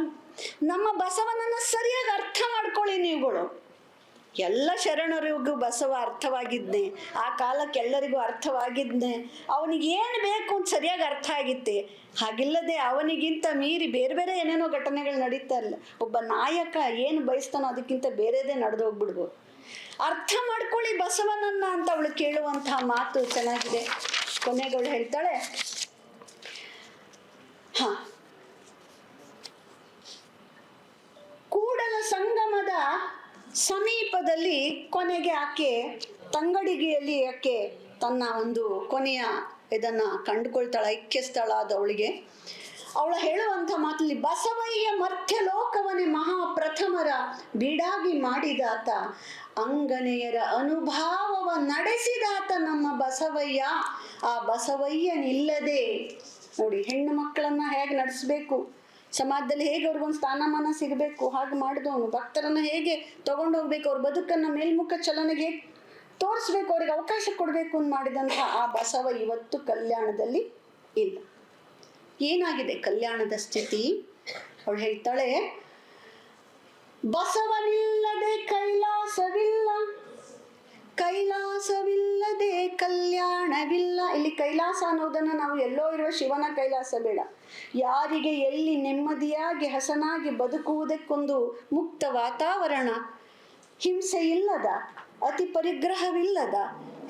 ನಮ್ಮ ಬಸವನನ್ನ ಸರಿಯಾಗಿ ಅರ್ಥ ಮಾಡ್ಕೊಳ್ಳಿ ನೀವುಗಳು. ಎಲ್ಲ ಶರಣರಿಗೂ ಬಸವ ಅರ್ಥವಾಗಿದ್ನೆ, ಆ ಕಾಲಕ್ಕೆ ಎಲ್ಲರಿಗೂ ಅರ್ಥವಾಗಿದ್ನೆ, ಅವನಿಗೆ ಏನು ಬೇಕು ಅಂತ ಸರಿಯಾಗಿ ಅರ್ಥ ಆಗಿತ್ತೆ. ಹಾಗಿಲ್ಲದೆ ಅವನಿಗಿಂತ ಮೀರಿ ಬೇರೆ ಬೇರೆ ಏನೇನೋ ಘಟನೆಗಳು ನಡೀತಾ ಇಲ್ಲ. ಒಬ್ಬ ನಾಯಕ ಏನು ಬಯಸ್ತಾನೋ ಅದಕ್ಕಿಂತ ಬೇರೆದೇ ನಡೆದು ಹೋಗ್ಬಿಡ್ಬೋದು. ಅರ್ಥ ಮಾಡ್ಕೊಳ್ಳಿ ಬಸವನನ್ನ ಅಂತ ಅವಳು ಕೇಳುವಂತಹ ಮಾತು ಚೆನ್ನಾಗಿದೆ. ಕೊನೆಗಳು ಹೇಳ್ತಾಳೆ, ಕೂಡಲ ಸಂಗಮದ ಸಮೀಪದಲ್ಲಿ ಕೊನೆಗೆ ಆಕೆ ತಂಗಡಿಗೆಯಲ್ಲಿ ಆಕೆ ತನ್ನ ಒಂದು ಕೊನೆಯ ಇದನ್ನ ಕಂಡುಕೊಳ್ತಾಳೆ, ಐಕ್ಯ ಸ್ಥಳ ಆದವಳಿಗೆ. ಅವಳು ಹೇಳುವಂಥ ಮಾತಲ್ಲಿ, ಬಸವಯ್ಯ ಮರ್ತ್ಯ ಲೋಕವನೇ ಮಹಾಪ್ರಥಮರ ಬೀಡಾಗಿ ಮಾಡಿದಾತ, ಅಂಗನೆಯರ ಅನುಭಾವವ ನಡೆಸಿದಾತ ನಮ್ಮ ಬಸವಯ್ಯ. ಆ ಬಸವಯ್ಯನಿಲ್ಲದೆ ನೋಡಿ, ಹೆಣ್ಣು ಮಕ್ಕಳನ್ನ ಹೇಗೆ ನಡೆಸ್ಬೇಕು, ಸಮಾಜದಲ್ಲಿ ಹೇಗೆ ಅವ್ರಿಗೊಂದು ಸ್ಥಾನಮಾನ ಸಿಗಬೇಕು ಹಾಗೆ ಮಾಡಿದವನು. ಭಕ್ತರನ್ನ ಹೇಗೆ ತಗೊಂಡೋಗ್ಬೇಕು, ಅವ್ರ ಬದುಕನ್ನ ಮೇಲ್ಮುಖ ಚಲನೆಗೆ ಹೇಗೆ ತೋರಿಸ್ಬೇಕು, ಅವ್ರಿಗೆ ಅವಕಾಶ ಕೊಡಬೇಕು ಅಂತ ಮಾಡಿದಂಥ ಆ ಬಸವ ಇವತ್ತು ಕಲ್ಯಾಣದಲ್ಲಿ ಇಲ್ಲ. ಏನಾಗಿದೆ ಕಲ್ಯಾಣದ ಸ್ಥಿತಿ? ಅವಳು ಹೇಳ್ತಾಳೆ, ಬಸವನಿಲ್ಲದೆ ಕೈಲಾಸವಿಲ್ಲ, ಕೈಲಾಸವಿಲ್ಲದೆ ಕಲ್ಯಾಣವಿಲ್ಲ. ಇಲ್ಲಿ ಕೈಲಾಸ ಅನ್ನೋದನ್ನ ನಾವು ಎಲ್ಲೋ ಇರುವ ಶಿವನ ಕೈಲಾಸ ಬೇಡ. ಯಾರಿಗೆ ಎಲ್ಲಿ ನೆಮ್ಮದಿಯಾಗಿ ಹಸನಾಗಿ ಬದುಕುವುದಕ್ಕೊಂದು ಮುಕ್ತ ವಾತಾವರಣ, ಹಿಂಸೆ ಇಲ್ಲದ, ಅತಿ ಪರಿಗ್ರಹವಿಲ್ಲದ,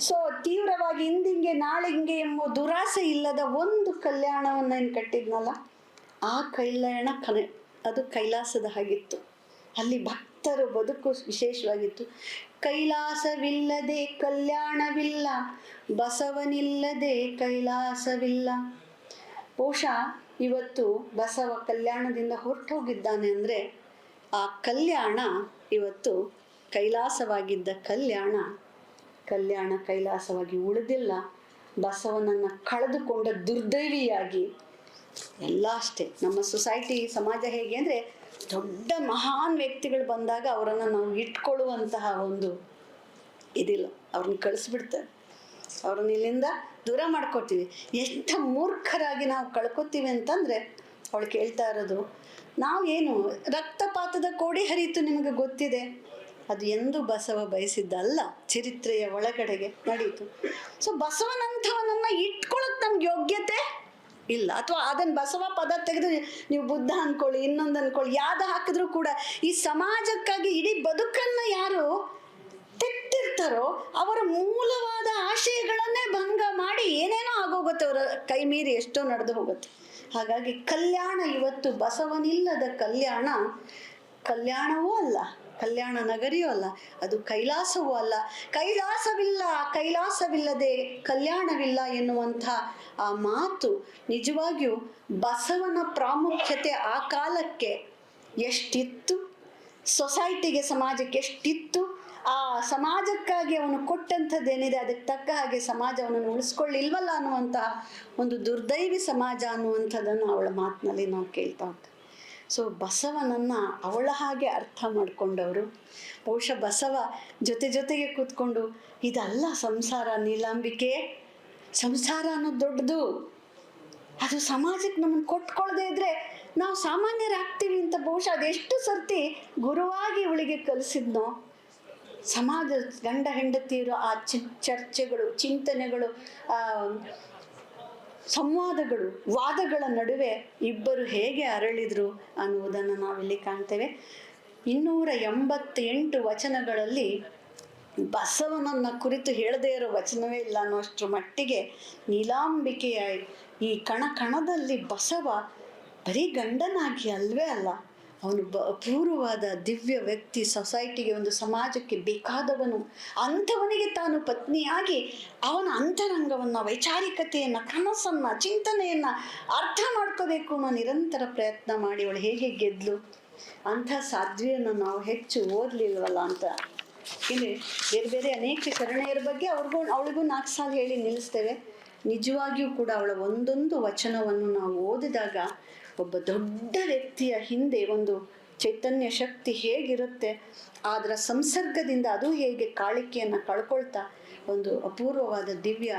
ಸೊ ತೀವ್ರವಾಗಿ ಇಂದಿಂಗೆ ನಾಳಿಂಗೆ ಎಂಬ ದುರಾಸೆ ಇಲ್ಲದ ಒಂದು ಕಲ್ಯಾಣವನ್ನ ಏನು ಕಟ್ಟಿದ್ನಲ್ಲ, ಆ ಕಲ್ಯಾಣ ಅದು ಕೈಲಾಸದ ಹಾಗಿತ್ತು. ಅಲ್ಲಿ ಭಕ್ತರು ಬದುಕು ವಿಶೇಷವಾಗಿತ್ತು. ಕೈಲಾಸವಿಲ್ಲದೆ ಕಲ್ಯಾಣವಿಲ್ಲ, ಬಸವನಿಲ್ಲದೆ ಕೈಲಾಸವಿಲ್ಲ. ಬಹುಶಃ ಇವತ್ತು ಬಸವ ಕಲ್ಯಾಣದಿಂದ ಹೊರಟೋಗಿದ್ದಾನೆ ಅಂದರೆ ಆ ಕಲ್ಯಾಣ ಇವತ್ತು ಕೈಲಾಸವಾಗಿದ್ದ ಕಲ್ಯಾಣ ಕೈಲಾಸವಾಗಿ ಉಳಿದಿಲ್ಲ. ಬಸವನನ್ನು ಕಳೆದುಕೊಂಡ ದುರ್ದೈವಿಯಾಗಿ ಎಲ್ಲ ಅಷ್ಟೇ. ನಮ್ಮ ಸೊಸೈಟಿ ಸಮಾಜ ಹೇಗೆ ಅಂದರೆ, ದೊಡ್ಡ ಮಹಾನ್ ವ್ಯಕ್ತಿಗಳು ಬಂದಾಗ ಅವರನ್ನು ನಾವು ಇಟ್ಕೊಳ್ಳುವಂತಹ ಒಂದು ಇದಿಲ್ಲ, ಅವ್ರನ್ನ ಕಳಿಸ್ಬಿಡ್ತಾರೆ, ಅವ್ರನ್ನ ಇಲ್ಲಿಂದ ದೂರ ಮಾಡ್ಕೊತೀವಿ. ಎಷ್ಟು ಮೂರ್ಖರಾಗಿ ನಾವು ಕಳ್ಕೊತೀವಿ ಅಂತಂದರೆ, ಅವಳು ಕೇಳ್ತಾ ಇರೋದು, ನಾವು ಏನು ರಕ್ತಪಾತದ ಕೋಡಿ ಹರಿತು ನಿಮಗೆ ಗೊತ್ತಿದೆ, ಅದು ಎಂದೂ ಬಸವ ಬಯಸಿದ್ದಲ್ಲ, ಚರಿತ್ರೆಯ ಒಳಗಡೆಗೆ ನಡೀತು. ಸೊ ಬಸವನಂಥವನನ್ನ ಇಟ್ಕೊಳ್ಳೋಕೆ ನಮ್ಗೆ ಯೋಗ್ಯತೆ ಇಲ್ಲ. ಅಥವಾ ಅದನ್ನ ಬಸವ ಪದ ತೆಗೆದು ನೀವು ಬುದ್ಧ ಅನ್ಕೊಳ್ಳಿ, ಇನ್ನೊಂದು ಅನ್ಕೊಳ್ಳಿ, ಯಾವ್ದು ಹಾಕಿದ್ರು ಕೂಡ ಈ ಸಮಾಜಕ್ಕಾಗಿ ಇಡೀ ಬದುಕನ್ನ ಯಾರು ತೆತ್ತಿರ್ತಾರೋ ಅವರ ಮೂಲವಾದ ಆಶಯಗಳನ್ನೇ ಭಂಗ ಮಾಡಿ ಏನೇನೋ ಆಗೋಗುತ್ತೆ, ಅವರ ಕೈ ಮೀರಿ ಎಷ್ಟೋ ನಡೆದು ಹೋಗುತ್ತೆ. ಹಾಗಾಗಿ ಕಲ್ಯಾಣ ಇವತ್ತು ಬಸವನಿಲ್ಲದ ಕಲ್ಯಾಣವೂ ಅಲ್ಲ, ಕಲ್ಯಾಣ ನಗರಿಯೂ ಅಲ್ಲ, ಅದು ಕೈಲಾಸವೂ ಅಲ್ಲ. ಕೈಲಾಸವಿಲ್ಲದೆ ಕಲ್ಯಾಣವಿಲ್ಲ ಎನ್ನುವಂಥ ಆ ಮಾತು ನಿಜವಾಗಿಯೂ ಬಸವನ ಪ್ರಾಮುಖ್ಯತೆ ಆ ಕಾಲಕ್ಕೆ ಎಷ್ಟಿತ್ತು, ಸೊಸೈಟಿಗೆ ಸಮಾಜಕ್ಕೆ ಎಷ್ಟಿತ್ತು, ಆ ಸಮಾಜಕ್ಕಾಗಿ ಅವನು ಕೊಟ್ಟಂಥದ್ದೇನಿದೆ ಅದಕ್ಕೆ ತಕ್ಕ ಹಾಗೆ ಸಮಾಜ ಅವನನ್ನು ಉಳಿಸ್ಕೊಳ್ಳಿಲ್ವಲ್ಲ ಅನ್ನುವಂತಹ ಒಂದು ದುರ್ದೈವಿ ಸಮಾಜ ಅನ್ನುವಂಥದ್ದನ್ನು ಅವಳ ಮಾತಿನಲ್ಲಿ ನಾವು ಕೇಳ್ತಾ ಹೋಗ್ತೀವಿ. ಸೊ ಬಸವನನ್ನ ಅವಳ ಹಾಗೆ ಅರ್ಥ ಮಾಡಿಕೊಂಡವರು. ಬಹುಶಃ ಬಸವ ಜೊತೆಗೆ ಕೂತ್ಕೊಂಡು, ಇದಲ್ಲ ಸಂಸಾರ ನೀಲಾಂಬಿಕೆ, ಸಂಸಾರ ಅನ್ನೋದು ದೊಡ್ಡದು, ಅದು ಸಮಾಜಕ್ಕೆ ನಮ್ಮನ್ನು ಕೊಟ್ಕೊಳ್ಳದೆ ಇದ್ರೆ ನಾವು ಸಾಮಾನ್ಯರಾಗ್ತೀವಿ ಅಂತ ಬಹುಶಃ ಅದೆಷ್ಟು ಸರ್ತಿ ಗುರುವಾಗಿ ಇವಳಿಗೆ ಕಲಿಸಿದ್ನೋ. ಸಮಾಜ ಗಂಡ ಹೆಂಡತಿಯರು ಆ ಚರ್ಚೆಗಳು, ಚಿಂತನೆಗಳು, ಸಂವಾದಗಳು, ವಾದಗಳ ನಡುವೆ ಇಬ್ಬರು ಹೇಗೆ ಅರಳಿದ್ರು ಅನ್ನುವುದನ್ನು ನಾವಿಲ್ಲಿ ಕಾಣ್ತೇವೆ. 288 ವಚನಗಳಲ್ಲಿ ಬಸವನನ್ನ ಕುರಿತು ಹೇಳದೇ ಇರೋ ವಚನವೇ ಇಲ್ಲ ಅನ್ನೋಷ್ಟರ ಮಟ್ಟಿಗೆ ನೀಲಾಂಬಿಕೆಯ ಈ ಕಣದಲ್ಲಿ ಬಸವ ಬರೀ ಗಂಡನಾಗಿ ಅಲ್ವೇ ಅಲ್ಲ, ಅವನು ಅಪೂರ್ವವಾದ ದಿವ್ಯ ವ್ಯಕ್ತಿ, ಸೊಸೈಟಿಗೆ ಒಂದು ಸಮಾಜಕ್ಕೆ ಬೇಕಾದವನು. ಅಂಥವನಿಗೆ ತಾನು ಪತ್ನಿಯಾಗಿ ಅವನ ಅಂತರಂಗವನ್ನು, ವೈಚಾರಿಕತೆಯನ್ನು, ಕನಸನ್ನು, ಚಿಂತನೆಯನ್ನು ಅರ್ಥ ಮಾಡ್ಕೋಬೇಕು ಅನ್ನೋ ನಿರಂತರ ಪ್ರಯತ್ನ ಮಾಡಿ ಅವಳು ಹೇಗೆ ಗೆದ್ಲು. ಅಂಥ ಸಾಧ್ವಿಯನ್ನು ನಾವು ಹೆಚ್ಚು ಓದಲಿಲ್ವಲ್ಲ ಅಂತ. ಇಲ್ಲಿ ಬೇರೆ ಬೇರೆ ಅನೇಕ ಶರಣೆಯರ ಬಗ್ಗೆ ಅವಳಿಗೂ 4 ಸಾಲ ಹೇಳಿ ನಿಲ್ಲಿಸ್ತೇವೆ. ನಿಜವಾಗಿಯೂ ಕೂಡ ಅವಳ ಒಂದೊಂದು ವಚನವನ್ನು ನಾವು ಓದಿದಾಗ ಒಬ್ಬ ದೊಡ್ಡ ವ್ಯಕ್ತಿಯ ಹಿಂದೆ ಒಂದು ಚೈತನ್ಯ ಶಕ್ತಿ ಹೇಗಿರುತ್ತೆ, ಅದರ ಸಂಸರ್ಗದಿಂದ ಅದು ಹೇಗೆ ಕಾಳಿಕೆಯನ್ನು ಕಳ್ಕೊಳ್ತಾ ಒಂದು ಅಪೂರ್ವವಾದ ದಿವ್ಯ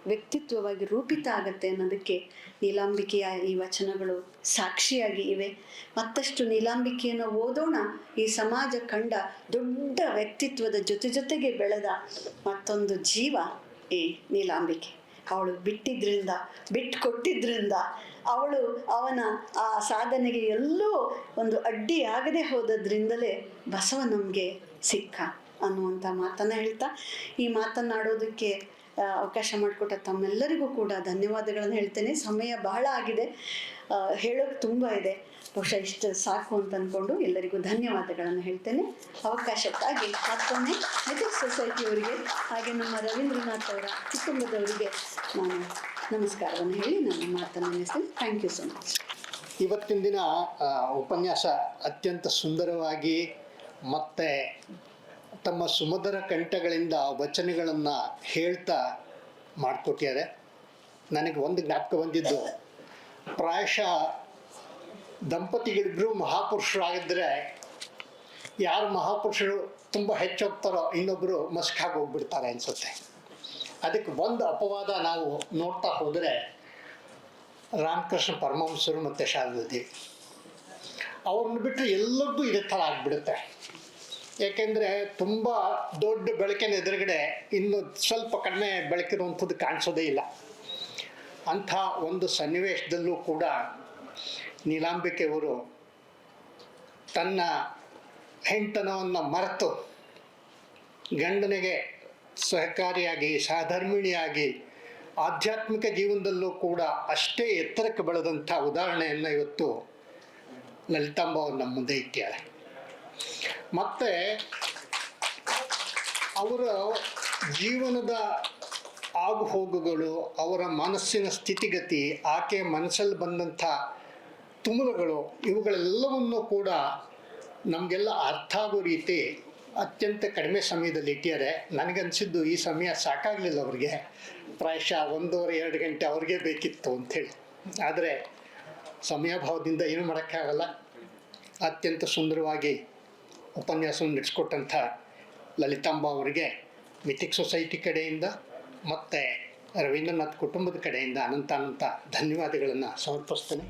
ವ್ಯಕ್ತಿತ್ವವಾಗಿ ರೂಪಿತ ಆಗತ್ತೆ ಅನ್ನೋದಕ್ಕೆ ನೀಲಾಂಬಿಕೆಯ ಈ ವಚನಗಳು ಸಾಕ್ಷಿಯಾಗಿ ಇವೆ. ಮತ್ತಷ್ಟು ನೀಲಾಂಬಿಕೆಯನ್ನು ಓದೋಣ. ಈ ಸಮಾಜ ಕಂಡ ದೊಡ್ಡ ವ್ಯಕ್ತಿತ್ವದ ಜೊತೆಗೆ ಬೆಳೆದ ಮತ್ತೊಂದು ಜೀವ ಈ ನೀಲಾಂಬಿಕೆ. ಅವಳು ಬಿಟ್ಟುಕೊಟ್ಟಿದ್ರಿಂದ ಅವನ ಆ ಸಾಧನೆಗೆ ಎಲ್ಲೂ ಒಂದು ಅಡ್ಡಿ ಆಗದೆ ಹೋದದ್ರಿಂದಲೇ ಬಸವ ನಮಗೆ ಸಿಕ್ಕ ಅನ್ನುವಂಥ ಮಾತನ್ನು ಹೇಳ್ತಾ, ಈ ಮಾತನ್ನಾಡೋದಕ್ಕೆ ಅವಕಾಶ ಮಾಡಿಕೊಟ್ಟ ತಮ್ಮೆಲ್ಲರಿಗೂ ಕೂಡ ಧನ್ಯವಾದಗಳನ್ನು ಹೇಳ್ತೇನೆ. ಸಮಯ ಬಹಳ ಆಗಿದೆ, ಹೇಳೋಕೆ ತುಂಬ ಇದೆ, ಬಹುಶಃ ಇಷ್ಟು ಸಾಕು ಅಂತ ಅಂದ್ಕೊಂಡು ಎಲ್ಲರಿಗೂ ಧನ್ಯವಾದಗಳನ್ನು ಹೇಳ್ತೇನೆ. ಅವಕಾಶಕ್ಕಾಗಿ ಮತ್ತೊಮ್ಮೆ ಮೆಥಿಕ್ಸ್ ಸೊಸೈಟಿಯವರಿಗೆ ಹಾಗೆ ನಮ್ಮ ರವೀಂದ್ರನಾಥ್ ಅವರ ಕುಟುಂಬದವರಿಗೆ ನಾನು ನಮಸ್ಕಾರವನ್ನು ಹೇಳಿ ನನ್ನ ಮಾತನ್ನು ನಿಲ್ಲಿಸ್ತೇನೆ. Thank you so much. ಇವತ್ತಿನ ದಿನ ಉಪನ್ಯಾಸ ಅತ್ಯಂತ ಸುಂದರವಾಗಿ ಮತ್ತು ತಮ್ಮ ಸುಮಧುರ ಕಂಠಗಳಿಂದ ವಚನಗಳನ್ನು ಹೇಳ್ತಾ ಮಾಡಿಕೊಟ್ಟಿದ್ದಾರೆ. ನನಗೆ ಒಂದು ಜ್ಞಾಪಕ ಬಂದಿದ್ದು, ಪ್ರಾಯಶಃ ದಂಪತಿಗಳಿಬ್ಬರು ಮಹಾಪುರುಷರಾಗಿದ್ದರೆ ಯಾರು ಮಹಾಪುರುಷರು ತುಂಬ ಹೆಚ್ಚೋಗ್ತಾರೋ ಇನ್ನೊಬ್ಬರು ಮಸ್ಕಾಗಿ ಹೋಗ್ಬಿಡ್ತಾರೆ ಅನಿಸುತ್ತೆ. ಅದಕ್ಕೆ ಒಂದು ಅಪವಾದ ನಾವು ನೋಡ್ತಾ ಹೋದರೆ ರಾಮಕೃಷ್ಣ ಪರಮಹಂಸರು ಮತ್ತು ಶಾರದಾದೇವಿ ಅವ್ರನ್ನ ಬಿಟ್ಟರೆ ಎಲ್ಲರಿಗೂ ಇದೇ ಥರ ಆಗಿಬಿಡುತ್ತೆ. ಏಕೆಂದರೆ ತುಂಬ ದೊಡ್ಡ ಬೆಳಕಿನ ಎದುರುಗಡೆ ಇನ್ನು ಸ್ವಲ್ಪ ಕಡಿಮೆ ಬೆಳಕಿರುವಂಥದ್ದು ಕಾಣಿಸೋದೇ ಇಲ್ಲ. ಅಂಥ ಒಂದು ಸನ್ನಿವೇಶದಲ್ಲೂ ಕೂಡ ನೀಲಾಂಬಿಕೆಯವರು ತನ್ನ ಹೆಂಡತನವನ್ನು ಮರೆತು ಗಂಡನಿಗೆ ಸಹಕಾರಿಯಾಗಿ ಸಹಧರ್ಮಿಣಿಯಾಗಿ ಆಧ್ಯಾತ್ಮಿಕ ಜೀವನದಲ್ಲೂ ಕೂಡ ಅಷ್ಟೇ ಎತ್ತರಕ್ಕೆ ಬೆಳೆದಂಥ ಉದಾಹರಣೆಯನ್ನು ಇವತ್ತು ಲಲಿತಾಂಬ ಅವರು ನಮ್ಮ ಮುಂದೆ ಇಟ್ಟಿದ್ದಾರೆ. ಮತ್ತು ಅವರ ಜೀವನದ ಆಗುಹೋಗುಗಳು, ಅವರ ಮನಸ್ಸಿನ ಸ್ಥಿತಿಗತಿ, ಆಕೆಯ ಮನಸ್ಸಲ್ಲಿ ಬಂದಂಥ ತುಮುಲಗಳು, ಇವುಗಳೆಲ್ಲವನ್ನೂ ಕೂಡ ನಮಗೆಲ್ಲ ಅರ್ಥ ಆಗೋ ರೀತಿ ಅತ್ಯಂತ ಕಡಿಮೆ ಸಮಯದಲ್ಲಿ ಇಟ್ಟಿದ್ದಾರೆ. ನನಗನ್ಸಿದ್ದು ಈ ಸಮಯ ಸಾಕಾಗಲಿಲ್ಲ ಅವ್ರಿಗೆ, ಪ್ರಾಯಶಃ 1.5-2 ಗಂಟೆ ಅವ್ರಿಗೆ ಬೇಕಿತ್ತು ಅಂಥೇಳಿ. ಆದರೆ ಸಮಯಾಭಾವದಿಂದ ಏನು ಮಾಡೋಕ್ಕಾಗಲ್ಲ. ಅತ್ಯಂತ ಸುಂದರವಾಗಿ ಉಪನ್ಯಾಸವನ್ನು ನಡೆಸ್ಕೊಟ್ಟಂಥ ಲಲಿತಾಂಬ ಅವರಿಗೆ ಮಿಥಿಕ್ಸ್ ಸೊಸೈಟಿ ಕಡೆಯಿಂದ ಮತ್ತು ರವೀಂದ್ರನಾಥ್ ಕುಟುಂಬದ ಕಡೆಯಿಂದ ಅನಂತ ಧನ್ಯವಾದಗಳನ್ನು ಸಮರ್ಪಿಸ್ತೇನೆ.